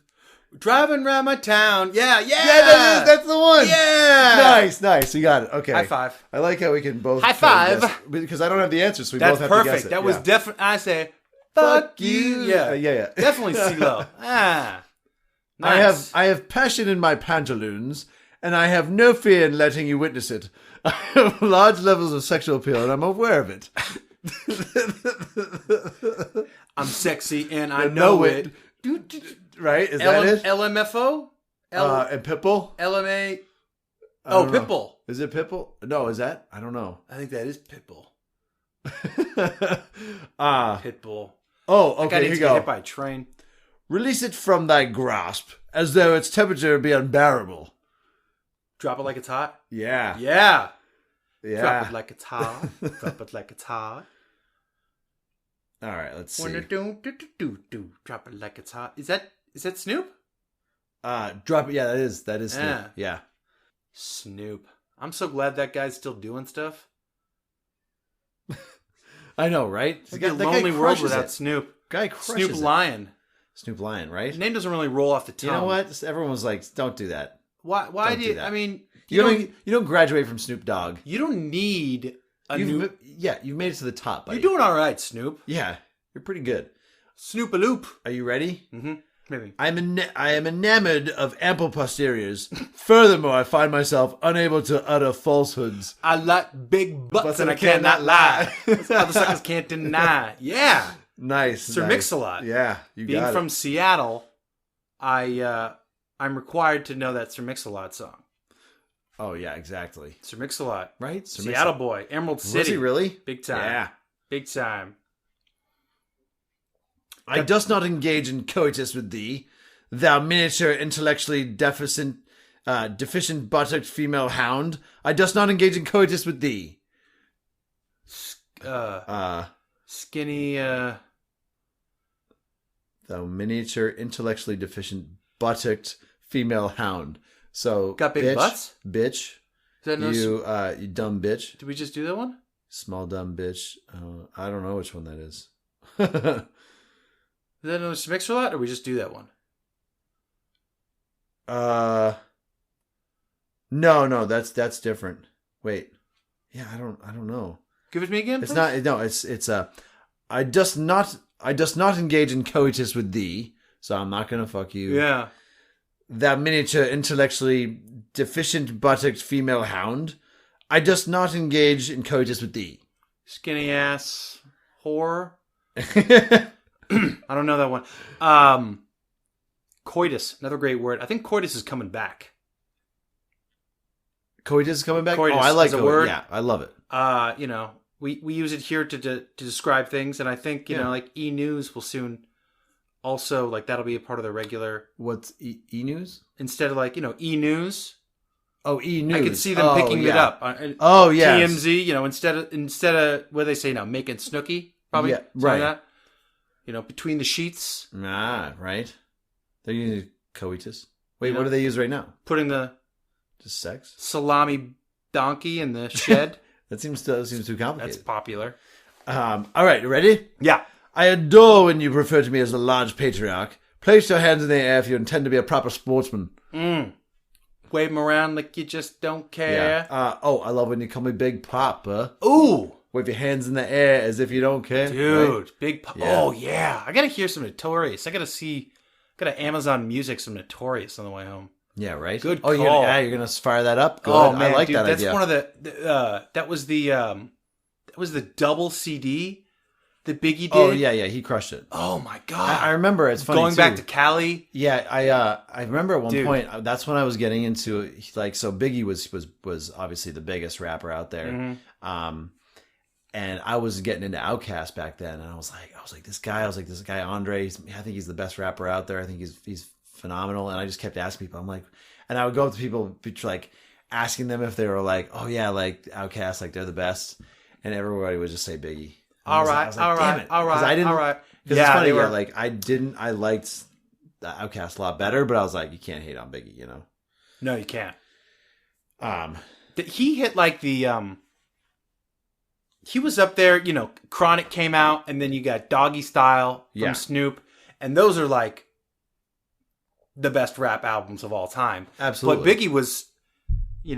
Driving around my town. Yeah. Yeah, that's the one. Yeah. Nice. You got it. Okay. High five. I like how we can both... High five. Guess, because I don't have the answers, so we That's both have perfect. to guess it. That was definitely... I say, fuck you. Yeah. Yeah. Definitely CeeLo. Nice. I have passion in my pantaloons, and I have no fear in letting you witness it. I have large levels of sexual appeal, and I'm aware of it. I'm sexy, and I know it. Right? Is that it? LMFO? And Pitbull? LMA? Oh, Pitbull. Is it Pitbull? No, is that? I don't know. I think that is Pitbull. Pitbull. Oh, okay, here you go. Hit by a train. Release it from thy grasp, as though its temperature be unbearable. Drop it like it's hot? Yeah. Yeah. Yeah. Drop it like it's hot. Drop it like it's hot. All right, let's see. Drop it like it's hot. Is that Snoop? Drop it. Yeah, that is Snoop. Yeah. Yeah. Snoop. I'm so glad that guy's still doing stuff. I know, right? It'd be a lonely world without Snoop. Guy crushes Snoop Lion. Snoop Lion, right? His name doesn't really roll off the tongue. You know what? Everyone was like, "Don't do that." Why Don't do do you? that. I mean, You don't graduate from Snoop Dogg. you don't need a new. You've made it to the top, buddy. You're doing all right, Snoop. Yeah, you're pretty good. Snoop-a-loop. Are you ready? Mm-hmm. Maybe. I am enamored of ample posteriors. Furthermore, I find myself unable to utter falsehoods. I like big butts and I cannot lie. Other suckers can't deny. Yeah. Nice. Sir Mix-a-Lot. Yeah, you Being got from it. Seattle, I'm required to know that Sir Mix-a-Lot song. Oh, yeah, exactly. Sir Mix-a-Lot. Right? Sir Seattle boy. Emerald City. Was he really? Big time. Yeah. Big time. I does not engage in coitus with thee, thou miniature intellectually deficient buttocked female hound. I does not engage in coitus with thee. Skinny, Thou miniature intellectually deficient buttocked female hound. So got big bitch, butts? Bitch. Is that You dumb bitch. Did we just do that one? Small dumb bitch. I don't know which one that is. Is that Sir Mix-a-Lot, or we just do that one? No, that's different. Wait. Yeah, I don't know. Give it to me again, It's please? not. No, it's I does not engage in coitus with thee, so I'm not gonna fuck you. Yeah. That miniature intellectually deficient buttocked female hound. I does not engage in coitus with thee. Skinny ass whore. I don't know that one. Coitus, another great word. I think coitus is coming back. Coitus is coming back. Coitus oh, I like is a coitus. word. Yeah, I love it. We use it here to describe things, and I think like e-news will soon also that'll be a part of the regular. What's e-news? Instead of e-news. Oh, e-news. I could see them picking it up. Oh yeah. TMZ. Instead of what do they say now, making Snooki probably. Yeah, right. Like that. Between the sheets. Ah, right. They're using coitus. Wait, what do they use right now? Putting the just sex salami donkey in the shed. That seems too complicated. That's popular. All right, you ready? Yeah. I adore when you refer to me as the large patriarch. Place your hands in the air if you intend to be a proper sportsman. Wave them around like you just don't care. Yeah. I love when you call me Big Papa. Ooh. Wave your hands in the air as if you don't care. Dude, right? Big Papa. Yeah. Oh, yeah. I got to hear some Notorious. I got to Amazon Music some Notorious on the way home. Yeah, right? Good call. You're gonna fire that up? Good. Oh, man. I like dude, that that's idea. One of that was the double CD that Biggie did. Oh, yeah. He crushed it. Oh, my God. I remember. It's funny, Going back to Cali. Yeah, I remember at one point, that's when I was getting into, so Biggie was obviously the biggest rapper out there. Mm-hmm. And I was getting into Outkast back then, and I was like, this guy Andre, I think he's the best rapper out there. I think he's phenomenal. And I just kept asking people, and I would go up to people, like asking them if they were like, oh yeah, like Outkast, they're the best. And everybody would just say Biggie. All right. Because it's funny, I liked the Outkast a lot better, but I was like, you can't hate on Biggie, No, you can't. He hit he was up there, Chronic came out, and then you got Doggy Style from Snoop, and those are the best rap albums of all time. Absolutely. But Biggie was, he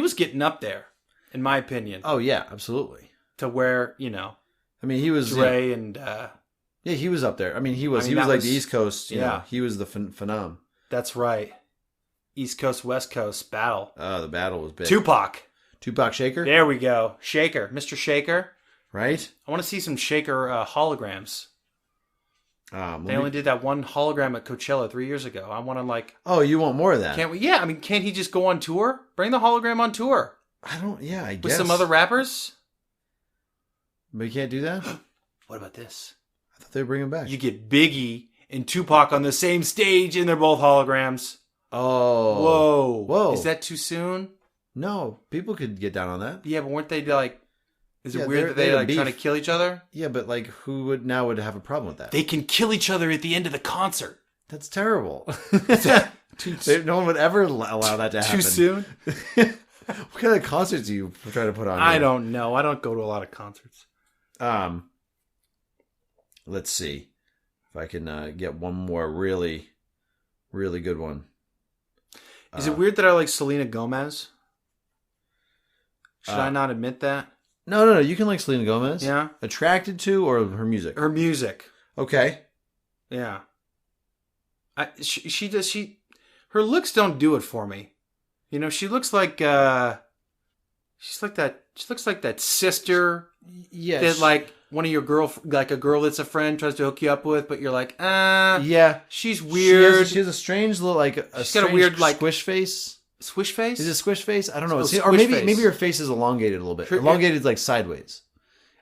was getting up there, in my opinion. Oh yeah, absolutely. To where, he was Dre and he was up there. He was the East Coast, he was the phenom. That's right. East Coast, West Coast battle. Oh, the battle was big. Tupac Shaker? There we go. Shaker. Mr. Shaker. Right? I want to see some Shaker holograms. They only did that one hologram at Coachella 3 years ago. I want to Oh, you want more of that? Can't we? Yeah, can't he just go on tour? Bring the hologram on tour. I guess. With some other rappers? But you can't do that? What about this? I thought they would bring him back. You get Biggie and Tupac on the same stage and they're both holograms. Oh. Whoa. Is that too soon? No. People could get down on that. Yeah, but weren't they is it weird that they trying to kill each other? Yeah, but who would have a problem with that? They can kill each other at the end of the concert. That's terrible. No one would ever allow that to happen. Too soon? What kind of concerts do you try to put on? I don't know. I don't go to a lot of concerts. Let's see if I can get one more really, really good one. Is it weird that I like Selena Gomez? Should I not admit that? No. You can like Selena Gomez. Yeah. Attracted to or her music? Her music. Okay. Yeah. Her looks don't do it for me. You know, she looks like she looks like that sister that like one of your like a girl that's a friend tries to hook you up with, but you're like, yeah, she's weird. She has a strange little she's got a weird like squish face. Squish face? Is it squish face? I don't know. Oh, Or maybe her face is elongated a little bit. Elongated like sideways.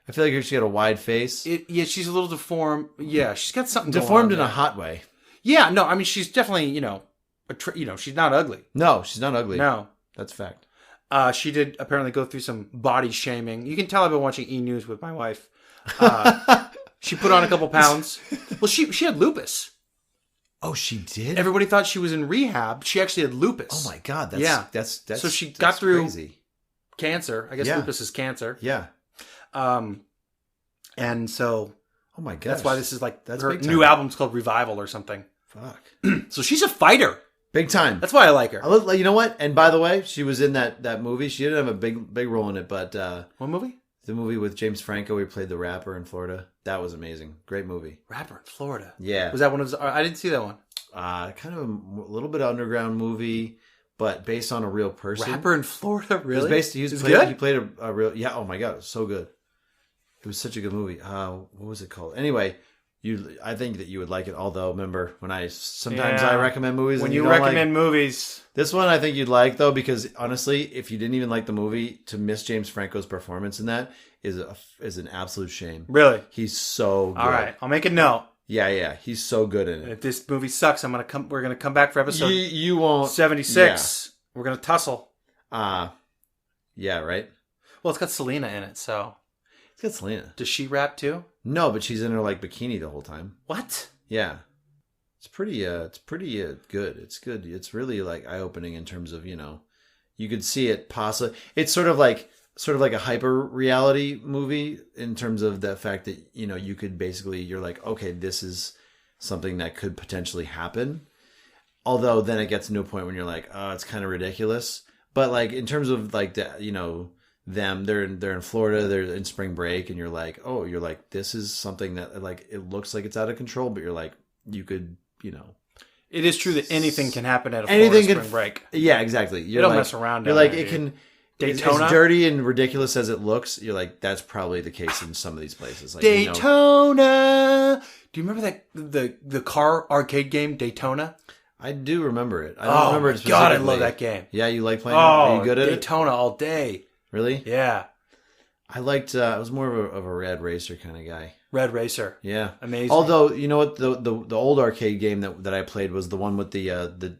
I feel like she got a wide face. Yeah, she's a little deformed. Yeah, she's got something deformed going on in a hot way. Yeah, no, I mean she's definitely she's not ugly. No, she's not ugly. No, that's a fact. She did apparently go through some body shaming. You can tell I've been watching E! News with my wife. She put on a couple pounds. Well, she had lupus. Oh, she did? Everybody thought she was in rehab. She actually had lupus. Oh my god, that's so she got through crazy. Cancer. I guess lupus is cancer. Yeah. And so oh my god, that's why this is like that's her new album's called Revival or something. Fuck. So she's a fighter. Big time. That's why I like her. You know what? And by the way, she was in that movie. She didn't have a big role in it, but what movie? The movie with James Franco. He played the rapper in Florida. That was amazing. Great movie. Rapper in Florida. Yeah. Was that one of his? I didn't see that one. Kind of a little bit underground movie, but based on a real person. Rapper in Florida, really? He played a real. Yeah. Oh my god, it was so good. It was such a good movie. What was it called? Anyway. I think that you would like it. Although, remember when I recommend movies. When you recommend movies, this one I think you'd like though, because honestly, if you didn't even like the movie, to miss James Franco's performance in that is an absolute shame. Really, he's so good. All right, I'll make a note. Yeah, he's so good in it. If this movie sucks, we're gonna come back for episode. You won't 76. Yeah. We're gonna tussle. Yeah, right. Well, it's got Selena in it, so it's got Selena. Does she rap too? No, but she's in her like bikini the whole time. What? Yeah, it's pretty good. It's good. It's really like eye opening in terms of you could see it possibly. It's sort of like a hyper reality movie in terms of the fact that you could you're like, okay, this is something that could potentially happen. Although then it gets to a point when you're like, oh, it's kind of ridiculous. But like in terms of like the they're in Florida, they're in spring break, and you're like, this is something that like it looks like it's out of control, but you're like, you could, It is true that anything can happen at a Florida spring break. Yeah, exactly. You don't mess around. You're like, it can. Daytona, as dirty and ridiculous as it looks, you're like, that's probably the case in some of these places. Like, Daytona. Do you remember that the car arcade game Daytona? I do remember it. I don't remember it specifically. God, I love that game. Yeah, you like playing it? Are you good at Daytona all day. Really? Yeah. I liked. I was more of a Red Racer kind of guy. Red Racer. Yeah, amazing. Although you know what, the old arcade game that I played was the one with the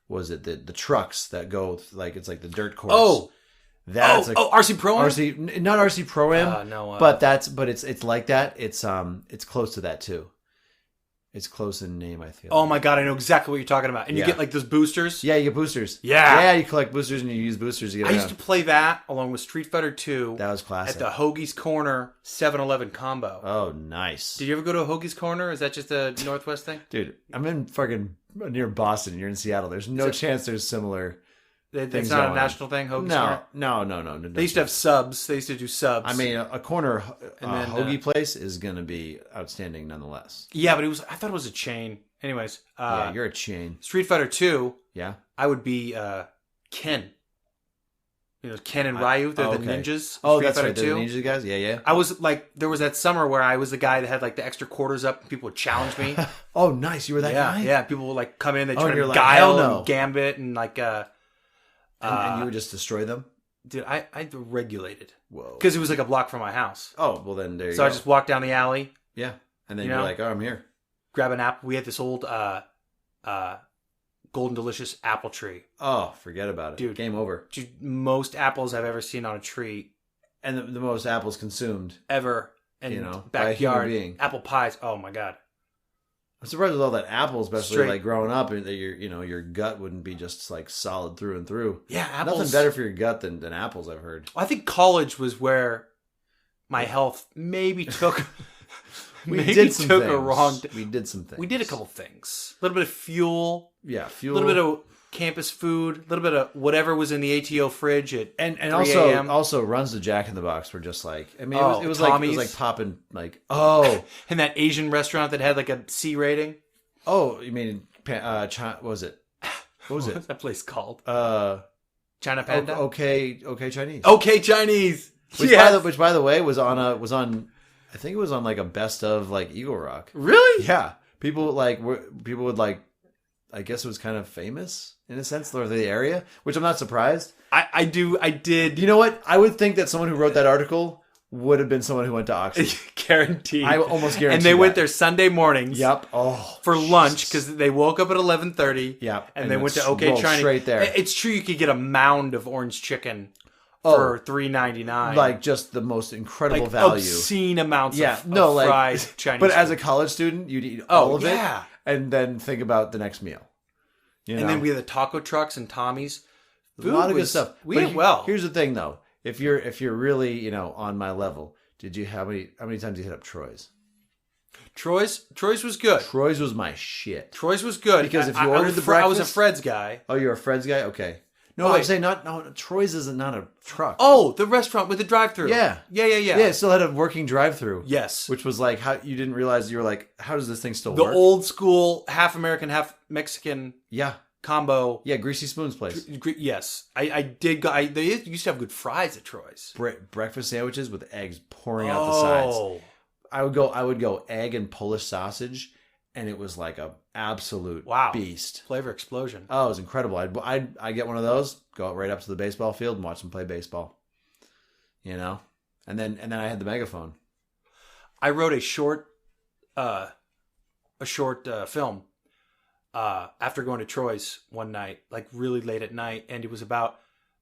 was it the trucks that go like it's like the dirt course. Oh, that's RC Pro-Am? Not RC Pro-Am. No, but it's like that. It's close to that too. It's close in name, I feel. Oh my god, I know exactly what you're talking about. And you get like those boosters. Yeah, you get boosters. Yeah, you collect boosters and you use boosters to get I used to play that along with Street Fighter 2. That was classic. At the Hoagie's Corner 7-Eleven combo. Oh, nice. Did you ever go to a Hoagie's Corner? Is that just a Northwest thing? Dude, I'm in fucking near Boston. You're in Seattle. There's no chance there's similar things. It's not a national thing, Hoagie's Corner? No. They used to have subs. They used to do subs. I mean, a corner hoagie place is going to be outstanding nonetheless. Yeah, but I thought it was a chain. Anyways. Yeah, you're a chain. Street Fighter 2. Yeah. I would be Ken. Ken and Ryu, they're the ninjas. Oh, that's right. They're the ninja guys? Yeah. I was like, there was that summer where I was the guy that had like the extra quarters up and people would challenge me. Oh, nice. You were that guy? Yeah, people would like come in, they try to guile and gambit and like... and you would just destroy them? Dude, I regulated. Whoa. Because it was like a block from my house. Oh, well then there you go. So I just walked down the alley. Yeah. And then you're like, oh, I'm here. Grab an apple. We had this old Golden Delicious apple tree. Oh, forget about it. Dude. Game over. Dude, most apples I've ever seen on a tree. And the most apples consumed. Ever. And backyard. By a human being. Apple pies. Oh, my God. I'm surprised with all that apple, especially Straight. like growing up, that your gut wouldn't be just like solid through and through. Yeah, apples. Nothing better for your gut than apples, I've heard. I think college was where my health maybe took. We maybe did some took things. a wrong. We did some things. We did a couple things. A little bit of fuel. Yeah, A fuel. little bit of campus food. A little bit of whatever was in the ATO fridge at and 3 also a.m. also runs to Jack in the Box were just like, I mean, Oh, it was Tommy's. like popping like, oh And that Asian restaurant that had like a C rating. you mean what was it? What was it? What's that place called? China Panda? Okay Chinese. Okay Chinese. Which, Yes. by the way, was on I think it was on like a best of like Eagle Rock. Really? Yeah, people would like. I guess it was kind of famous in a sense for the area, which I'm not surprised. I did. You know what? I would think that someone who wrote that article would have been someone who went to Oxford. Guaranteed. I almost guarantee. And they went that. there Sunday mornings. Yep. Oh, For lunch because they woke up at 11:30. Yep. And they went to OK rolled Chinese. straight there. It's true you could get a mound of orange chicken for $3.99. Like just the most incredible like value. obscene amounts of like fried Chinese. But as food. a college student, you'd eat all of yeah. it, and then think about the next meal. You know? And then we had the taco trucks and Tommy's. A lot of good stuff. We ate well. Here's the thing, though: if you're really on my level, did you how many times did you hit up Troy's? Troy's was good. Troy's was my shit. Troy's was good Because if you I ordered was the I was a breakfast- Fred's guy. Oh, you're a Fred's guy? Okay. No, Oh, I'm wait. saying Troy's is not a truck. Oh, the restaurant with the drive-through. Yeah. Yeah. Yeah, it still had a working drive-through. Yes. Which was like, how you didn't realize, you were like, how does this thing still The work? old school, half American, half Mexican Yeah. combo. Yeah, Greasy Spoon's place. Yes. I did go. They used to have good fries at Troy's. Breakfast sandwiches with eggs pouring out the sides. Oh. I would go egg and Polish sausage, and it was like a absolute Wow. beast. Flavor explosion. Oh, it was incredible. I'd get one of those, go right up to the baseball field and watch them play baseball. And then I had the megaphone. I wrote a short film after going to Troy's one night, like really late at night, and it was about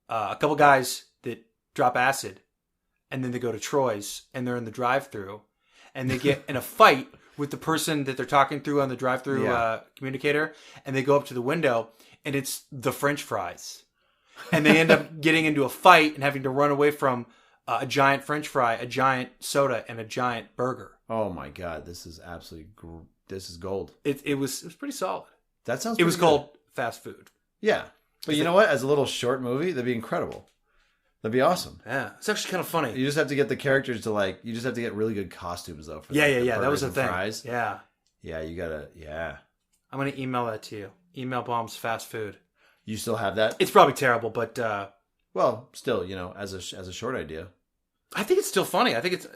a couple guys that drop acid, and then they go to Troy's and they're in the drive-through, and they get in a fight with the person that they're talking through on the drive-through Yeah. communicator, and they go up to the window, and it's the French fries, and they end up getting into a fight and having to run away from a giant French fry, a giant soda, and a giant burger. Oh my God, this is absolutely this is gold. It was pretty solid. That sounds. It was pretty good. called Fast Food. Yeah, but you know what? As a little short movie, that'd be incredible. That'd be awesome. Yeah, it's actually kind of funny. You just have to get the characters to you just have to get really good costumes though. For Yeah. the That was burgers the and thing. Fries. Yeah, Yeah, you gotta. Yeah, I'm gonna email that to you. Email bombs fast food. you still have that. It's probably terrible, but Well, still, as a short idea, I think it's still funny. I think it's.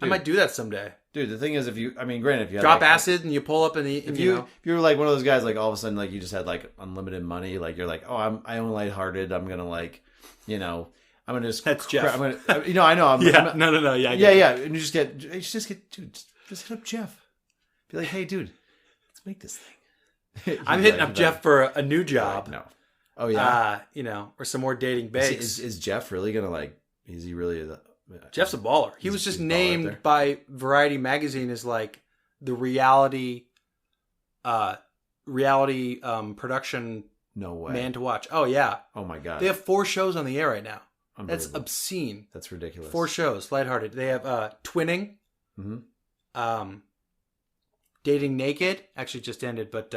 I Dude. might do that someday. dude. The thing is, granted, if you had, Drop like, acid and you pull up and if you were like one of those guys, like all of a sudden, like you just had like unlimited money, like you're like, oh, I own lighthearted. I'm gonna I'm gonna just. That's Jeff. I'm gonna. I know. I'm yeah, I'm, no, yeah, I get yeah, it. yeah. And you just get, dude, just hit up Jeff. Be like, hey, dude, let's make this thing. I'm He'd hitting like, up Jeff for a new job. No. Oh yeah. Or some more dating bakes. Is Jeff really gonna Is he really? Jeff's a baller. He was just he's a baller out named there. by Variety magazine as like the reality production No way. man to watch. Oh yeah, Oh my God. they have 4 shows on the air right now. That's Unbelievable. obscene. That's ridiculous. 4 shows, lighthearted. They have Twinning, Mm-hmm. Dating Naked. Actually, just ended, but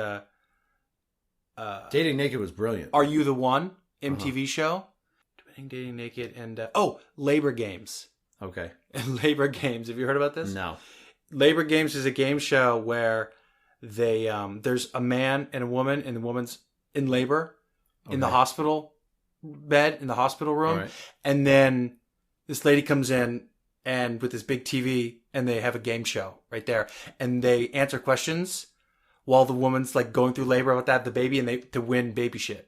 Dating Naked was brilliant. Are You the One? MTV show. Twinning, Dating Naked, and Labor Games. Okay. Labor Games. Have you heard about this? No. Labor Games is a game show where they there's a man and a woman, and the woman's in labor in the Okay. hospital bed in the hospital room, All right. and then this lady comes in and with this big TV, and they have a game show right there, and they answer questions while the woman's like going through labor about the baby, and they to win baby shit.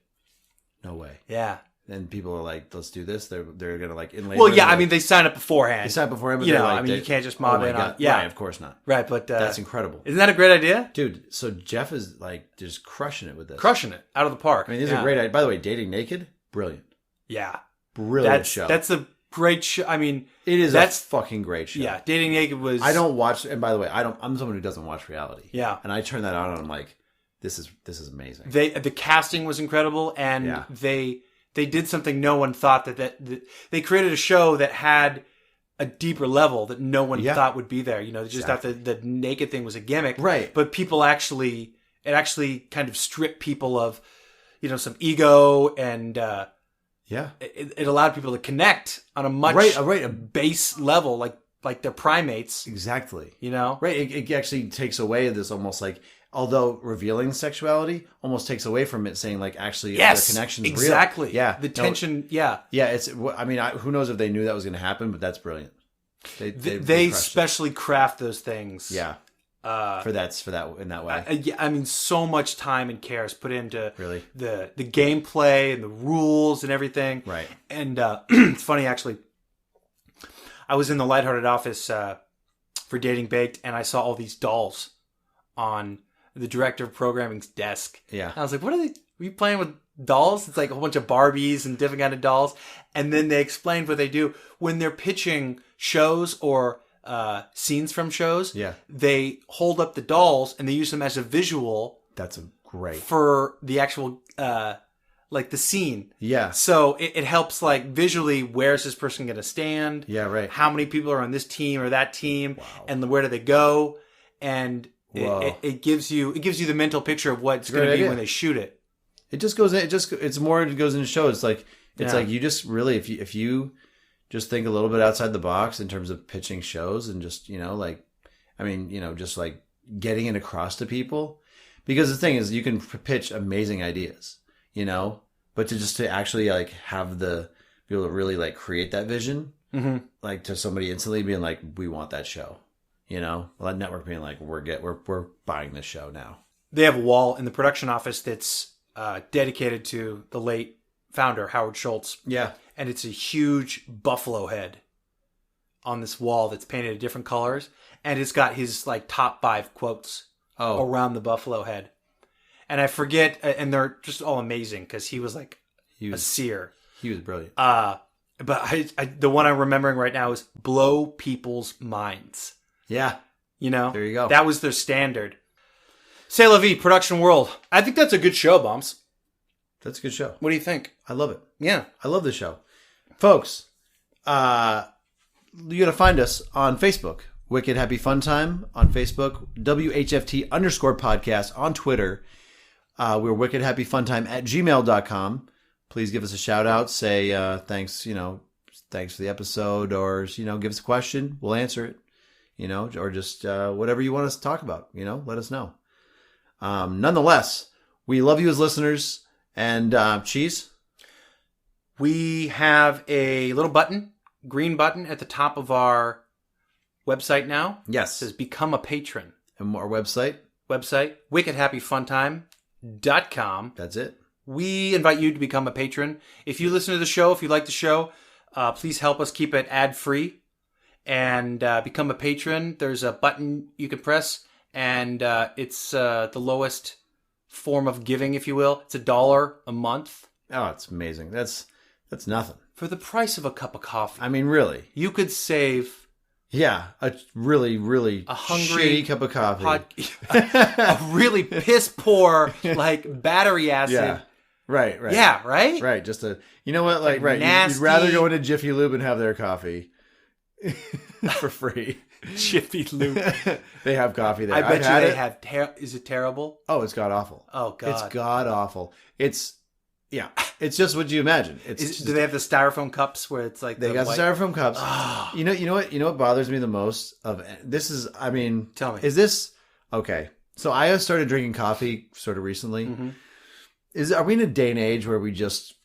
No way. Yeah. And people are like, let's do this. They're gonna in labor. Well, yeah. they're I mean, they sign up beforehand. they signed beforehand, but you they're know, like, I mean, you can't just mob my in on. God. Yeah. Right, of course not. Right, but That's incredible, isn't that a great idea? dude. So Jeff is just crushing it with this. Crushing it out of the park. I mean, these Yeah. are great. By the way, Dating Naked, brilliant, Yeah. brilliant That's show. that's Great show. I mean, It is that's a fucking great show. yeah. Dating Naked was. I don't watch, and by the way, I'm someone who doesn't watch reality. Yeah. And I turn that on and I'm like, this is amazing. The casting was incredible, and they did something no one thought that they created a show that had a deeper level that no one thought would be there. You know, they just thought the naked thing was a gimmick, Right? But people it actually kind of stripped people of, you know, some ego, and it allowed people to connect on a much base level, like they're primates. Exactly. You know, right? It actually takes away this almost like, although revealing sexuality almost takes away from it, saying like actually their connection's exactly. real. Yeah, the tension. Yeah. It's. I mean, who knows if they knew that was going to happen, but that's brilliant. They specially craft those things. Yeah. For that in that way. I mean, so much time and care is put into really the gameplay and the rules and everything. Right. And it's funny, actually. I was in the Lighthearted office for Dating Baked, and I saw all these dolls on the director of programming's desk. Yeah. And I was like, what are they? Are you playing with dolls? It's like a whole bunch of Barbies and different kind of dolls. And then they explained what they do when they're pitching shows or scenes from shows. Yeah. They hold up the dolls and they use them as a visual. That's great for the actual like the scene. Yeah. So it helps like visually, where's this person going to stand? Yeah. Right. How many people are on this team or that team? Wow. And where do they go? And it gives you the mental picture of what it's going to be when they shoot it. It just goes. It goes into show. It's like you just really if you just think a little bit outside the box in terms of pitching shows and just just like getting it across to people, because the thing is you can pitch amazing ideas, but to actually like have be able to really like create that vision, like to somebody instantly being like, we want that show. That network being like, we're buying this show now. They have a wall in the production office that's dedicated to the late founder, Howard Schultz. Yeah. And it's a huge buffalo head on this wall that's painted in different colors. And it's got his like top 5 quotes around the buffalo head. And I forget, and they're just all amazing because he was like a seer. He was brilliant. But the one I'm remembering right now is blow people's minds. Yeah. There you go. That was their standard. C'est la vie, Production World. I think that's a good show, Bumps. That's a good show. What do you think? I love it. Yeah. I love this show. Folks, you got to find us on Facebook. Wicked Happy Fun Time on Facebook. WHFT _podcast on Twitter. We're wickedhappyfuntime@gmail.com. Please give us a shout out. Say thanks, thanks for the episode, or, give us a question. We'll answer it. Or just whatever you want us to talk about, let us know. Nonetheless, we love you as listeners. And Cheese? We have a little green button at the top of our website now. Yes. It says Become a Patron. And our website? wickedhappyfuntime.com. That's it. We invite you to become a patron. If you listen to the show, if you like the show, please help us keep it ad-free. And become a patron. There's a button you can press, and it's the lowest form of giving, if you will. It's $1 a month. Oh, it's amazing. That's nothing. For the price of a cup of coffee. I mean, really. You could save... Yeah, a really, really shitty cup of coffee. A really piss-poor, like, battery acid. Yeah. Right. Yeah, right? Right, just a... You know what? Like, right. Nasty... You'd rather go into Jiffy Lube and have their coffee for free. Jiffy Lube. They have coffee there. I bet you they have... Is it terrible? Oh, it's god-awful. Oh, God. It's god-awful. It's just what you imagine. Do they have the styrofoam cups where it's like... They got the styrofoam cups. Oh. You know what bothers me the most of this is, I mean... Tell me. Is this... Okay. So I started drinking coffee sort of recently. Mm-hmm. Are we in a day and age where we just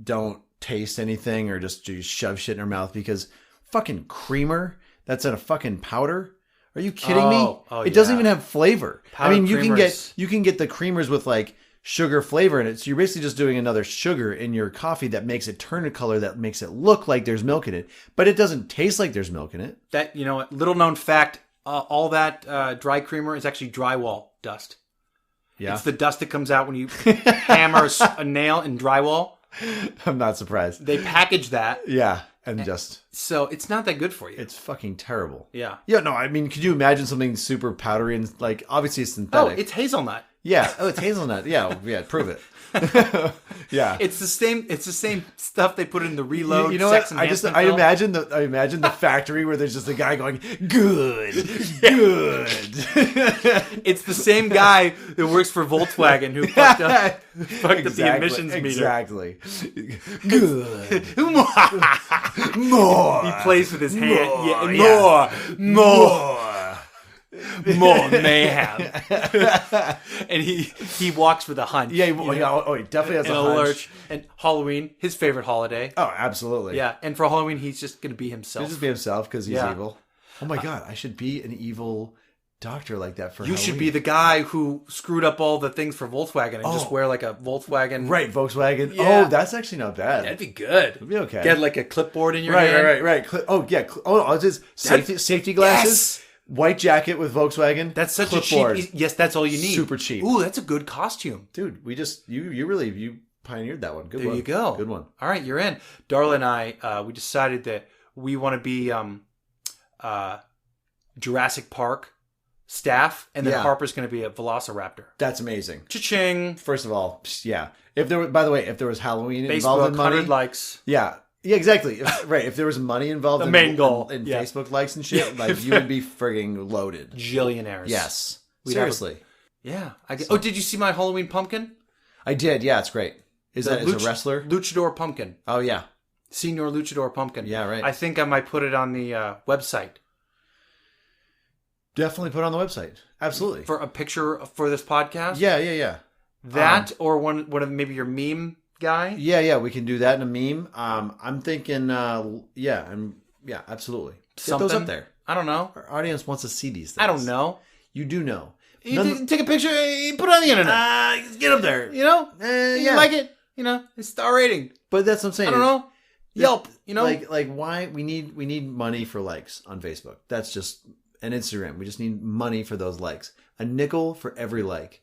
don't taste anything or just shove shit in our mouth because fucking creamer that's in a fucking powder? Are you kidding me? It doesn't even have flavor. Powdered I mean, you creamers. can get the creamers with like sugar flavor in it. So you're basically just doing another sugar in your coffee that makes it turn a color that makes it look like there's milk in it, but it doesn't taste like there's milk in it. That, little known fact, all that dry creamer is actually drywall dust. Yeah. It's the dust that comes out when you hammer a nail in drywall. I'm not surprised. They package that. Yeah. and just So it's not that good for you. it's fucking terrible. Yeah. Yeah, no, I mean, could you imagine something super powdery and like obviously it's Oh, synthetic? it's hazelnut. Yeah. Oh, it's hazelnut. Yeah, yeah, prove it. Yeah. It's the same stuff they put in the Reload. You know sex what? enhancement I film. imagine the factory where there's just a guy going, good, good. It's the same guy that works for Volkswagen who fucked up the emissions meter. Exactly. Good. More. He plays with his hand. More. More mayhem. And he walks with a hunch. Yeah, he definitely has and a a hunch. lurch. And Halloween, his favorite holiday. Oh, absolutely. Yeah, and for Halloween, he's just going to be himself. He'll just be himself because he's Yeah. evil. Oh my god, I should be an evil doctor like that for You Halloween. should be the guy who screwed up all the things for Volkswagen and just wear like a Volkswagen. Right, Volkswagen. Yeah. Oh, that's actually not bad. That'd be good. It'd be okay. Get like a clipboard in your hand. Right. Oh, yeah. Oh, just safety glasses, Yes! white jacket with Volkswagen. That's such clipboard. a cheap. Yes, that's all you need. Super cheap. Ooh, that's a good costume. Dude, we just you pioneered that one. Good There one. you go. Good one. All right, you're in. Darla and I, we decided that we want to be Jurassic Park staff, and then Yeah. Harper's going to be a Velociraptor. That's amazing. Cha-ching! First of all, yeah. If there were, by the way, if there was Halloween involved Facebook, in money, 100 likes. yeah, exactly. If there was money involved, The in, main goal. in Yeah. Facebook likes and shit, like you would be frigging loaded. Jillionaires. Yes, We'd have seriously. Yeah. Oh, did you see my Halloween pumpkin? I did. Yeah, it's great. Is that a wrestler? Luchador pumpkin. Oh yeah, Senior Luchador pumpkin. Yeah, right. I think I might put it on the website. definitely put it on the website. Absolutely. For a picture for this podcast? Yeah. That or one of maybe your meme guy? Yeah. We can do that in a meme. I'm thinking. Yeah, absolutely. Get those Something? up there. I don't know. Our audience wants to see these things. I don't know. You do know. Take a picture, put it on the internet. Get up there. You know? Yeah. You like it? You know, it's star rating. But that's what I'm saying. I don't know. Yelp, you know? Like why we need money for likes on Facebook. That's just and Instagram. We just need money for those likes. A nickel for every like.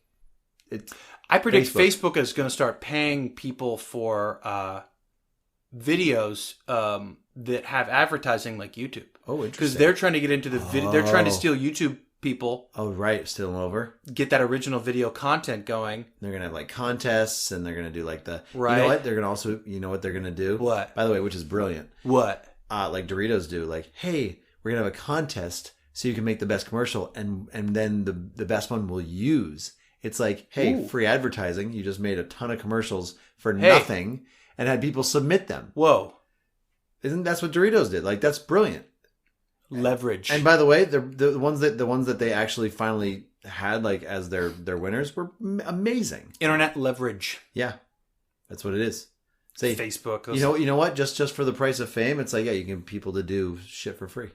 I predict Facebook is going to start paying people for videos that have advertising like YouTube. Oh, interesting. Because they're trying to get into the video. They're trying to steal YouTube people. Oh, right. Still over. Get that original video content going. They're going to have like contests and they're going to do like the... Right. You know what? They're going to also... You know what they're going to do? What? By the way, which is brilliant. What? Like Doritos do. Like, hey, we're going to have a contest so you can make the best commercial and then the best one we'll use. It's like, hey, Ooh. free advertising. You just made a ton of commercials for nothing and had people submit them. Whoa. Isn't that's what Doritos did? Like, that's brilliant. Leverage. And by the way, the ones that they actually finally had like as their winners were amazing. Internet leverage. Yeah, that's what it is. Say Facebook. You know what? Just for the price of fame, it's like you can people to do shit for free.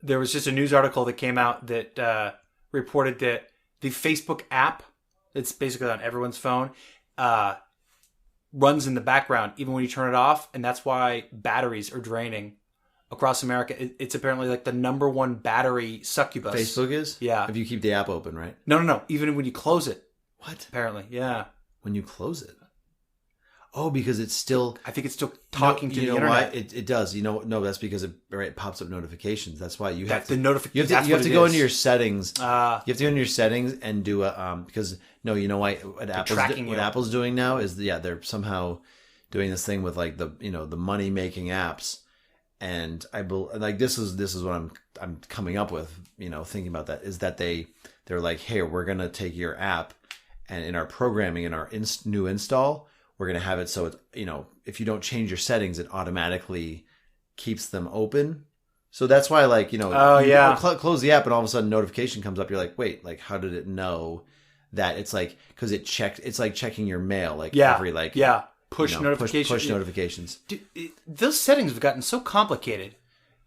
There was just a news article that came out that reported that the Facebook app, it's basically on everyone's phone, runs in the background even when you turn it off, and that's why batteries are draining across America. It's apparently like the number one battery succubus. Facebook is? Yeah. If you keep the app open, right? No. Even when you close it. What? Apparently, yeah. When you close it? Oh, because it's still... I think it's still talking to the internet. Why? It does. No, that's because it pops up notifications. That's why you have to... The notification. You have to go into your settings. You Uh, have to go into your settings and do a... because, no, you know why? What Apple's doing now is, they're somehow doing this thing with like the money-making apps. And this is what I'm coming up with, thinking about that, is that they're like, hey, we're going to take your app and in our programming, in our new install, we're going to have it so it's, if you don't change your settings, it automatically keeps them open. So that's why close the app and all of a sudden notification comes up. You're like, wait, like how did it know that? It's like, because it's like checking your mail, every push notifications. Push notifications. Dude, those settings have gotten so complicated.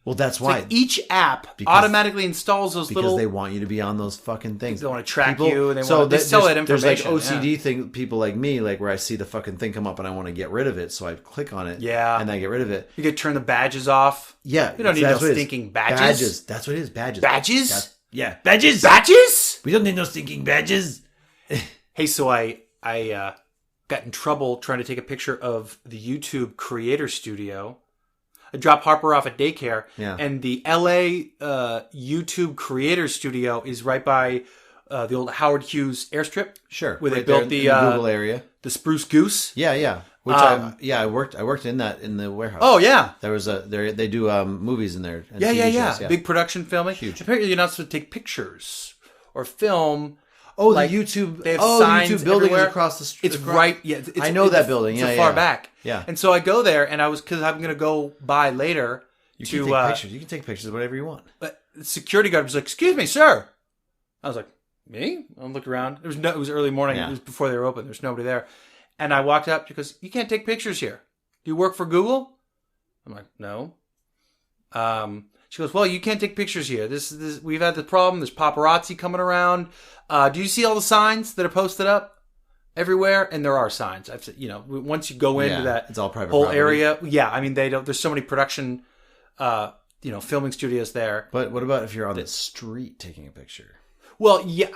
Well, that's It's why. like each app automatically installs those because little... they want you to be on those fucking things. They want to track you. And they sell that information. There's like OCD thing, people like me, like where I see the fucking thing come up and I want to get rid of it, so I click on it. Yeah. And I get rid of it. You could turn the badges off. Yeah. You don't need no stinking badges. Badges. That's what it is. Badges. Badges? Yeah. Badges. Badges? We don't need no stinking badges. Hey, so I got in trouble trying to take a picture of the YouTube Creator Studio. I drop Harper off at daycare. Yeah. And the LA YouTube Creators Studio is right by the old Howard Hughes airstrip. Sure. Where they Right built there in the Google area. the Spruce Goose. Yeah, yeah. Which I worked in the warehouse. Oh yeah. There was they do movies in there. And Yeah, TV yeah. shows, Big production filming. Huge. Apparently you're not supposed to take pictures or film. Oh, like, the YouTube. They have the signs YouTube building everywhere. is across the street. It's right. Yeah, I know that building. It's Yeah, far yeah. back. Yeah. And so I go there, and because I'm going to go by later You to can take pictures. You can take pictures of whatever you want. But the security guard was like, "Excuse me, sir." I was like, "Me?" I looked around. It was early morning. Yeah. It was before they were open. There's nobody there. And I walked up. She goes, "You can't take pictures here. Do you work for Google?" I'm like, "No." She goes, "Well, you can't take pictures here. This we've had the problem. There's paparazzi coming around. Do you see all the signs that are posted up everywhere?" And there are signs. I've said, once you go into that it's all private whole property. area, yeah. I mean, they don't. There's so many production, filming studios there. But what about if you're on the street taking a picture? Well, yeah,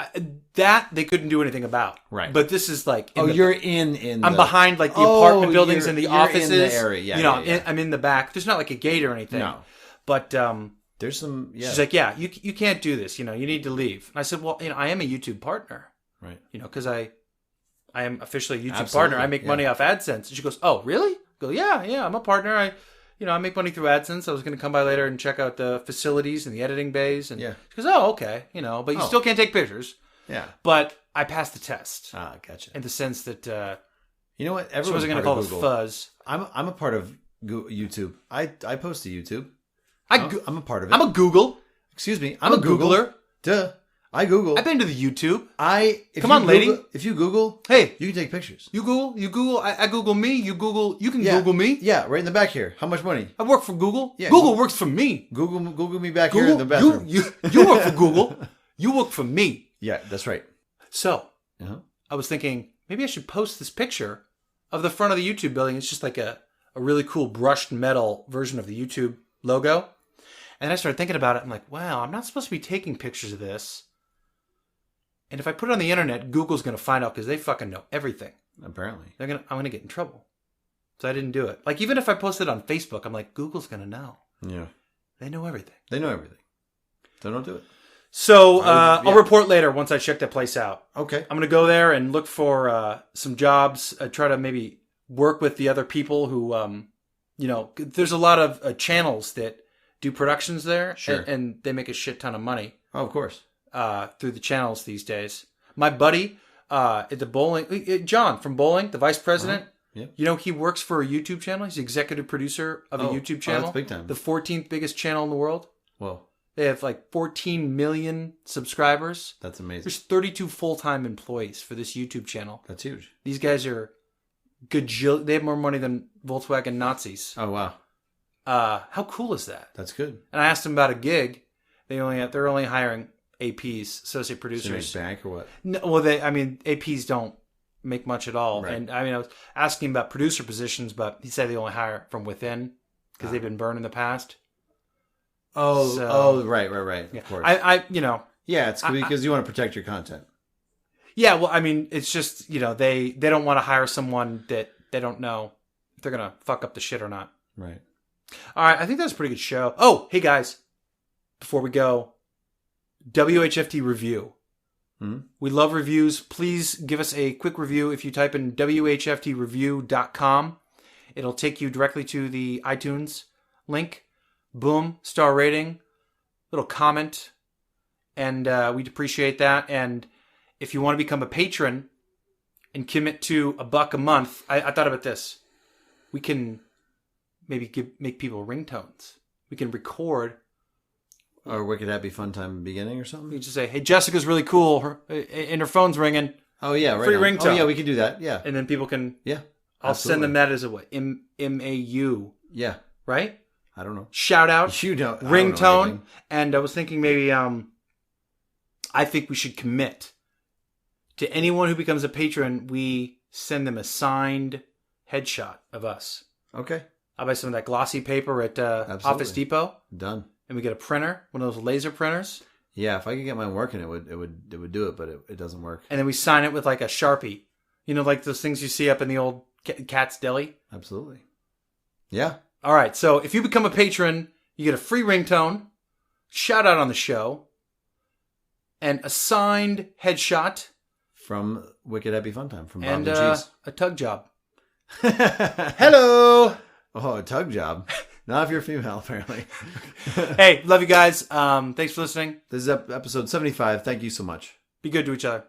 that they couldn't do anything about. Right. But this is like... You're in I'm behind like the apartment buildings and the you're offices. in the area. Yeah, I'm in the back. There's not like a gate or anything. No. But there's some... Yeah. she's like, yeah, you can't do this. You need to leave. And I said, well, I am a YouTube partner. Right. Because I am officially a YouTube Absolutely, partner. I make money off AdSense. And she goes, oh, really? I go, yeah, I'm a partner. I make money through AdSense. I was going to come by later and check out the facilities and the editing bays. And Yeah. she goes, oh, okay. But you still can't take pictures. Yeah. But I passed the test. Ah, gotcha. In the sense that You know what? she wasn't going to call it fuzz. I'm a part of YouTube. I post to YouTube. I'm a part of it. I'm a Google. Excuse me. I'm a Googler. Duh. I Google. I've been to the YouTube. Come on, lady. If you Google, hey, you can take pictures. You Google. I Google me. You Google. You can Yeah. Google me. Yeah, right in the back here. How much money? I work for Google. Yeah, Google works for me. Google me back here in the Google, bathroom. you work for Google. You work for me. Yeah, that's right. So, Uh-huh. I was thinking maybe I should post this picture of the front of the YouTube building. It's just like a really cool brushed metal version of the YouTube logo. And I started thinking about it. I'm like, wow, I'm not supposed to be taking pictures of this. And if I put it on the internet, Google's going to find out because they fucking know everything. Apparently. I'm going to get in trouble. So I didn't do it. Like, even if I posted on Facebook, I'm like, Google's going to know. Yeah. They know everything. They know everything. So don't do it. So I'll report later once I check that place out. Okay. I'm going to go there and look for some jobs. Try to maybe work with the other people who, there's a lot of channels that do productions there. Sure. And they make a shit ton of money. Oh, of course. Through the channels these days. My buddy at the bowling, John from bowling, the vice president. Yeah. He works for a YouTube channel. He's the executive producer of a YouTube channel. That's big time. The 14th biggest channel in the world. Whoa. They have like 14 million subscribers. That's amazing. There's 32 full-time employees for this YouTube channel. That's huge. These guys are they have more money than Volkswagen Nazis. Oh, wow. How cool is that? That's good. And I asked them about a gig. They're only hiring APs, associate producers. So bank or what? No, well, APs don't make much at all. Right. And I was asking about producer positions, but he said they only hire from within because they've been burned in the past. Right. Yeah. Of course. Yeah, it's because you want to protect your content. Yeah, well, it's just, they don't want to hire someone that they don't know if they're going to fuck up the shit or not. Right. All right, I think that was a pretty good show. Oh, hey guys, before we go, WHFT review. Mm-hmm. We love reviews. Please give us a quick review. If you type in WHFTreview.com, it'll take you directly to the iTunes link. Boom, star rating, little comment, and we'd appreciate that. And if you want to become a patron and commit to $1 a month, I thought about this. We can maybe make people ringtones. We can record. Or Wicked Happy Fun Time beginning or You something? just say, hey, Jessica's really cool, and her phone's ringing. Oh, yeah, right. Free ringtone. Oh, yeah, we can do that. Yeah. And then people can... Yeah. I'll send them that as a what? MAU. Yeah. Right? I don't know. Shout out. You don't. Ringtone. And I was thinking maybe I think we should commit to anyone who becomes a patron, we send them a signed headshot of us. Okay. I'll buy some of that glossy paper at Office Depot. Done. And we get a printer, one of those laser printers. Yeah, if I could get mine working, it would do it, but it doesn't work. And then we sign it with like a Sharpie. Like those things you see up in the old Cat's Deli. Absolutely. Yeah. All right. So if you become a patron, you get a free ringtone, shout out on the show, and a signed headshot From Wicked Happy Fun Time from Bob and and Cheese. a tug job. Hello. Oh, a tug job. Not if you're female, apparently. Hey, love you guys. Thanks for listening. This is episode 75. Thank you so much. Be good to each other.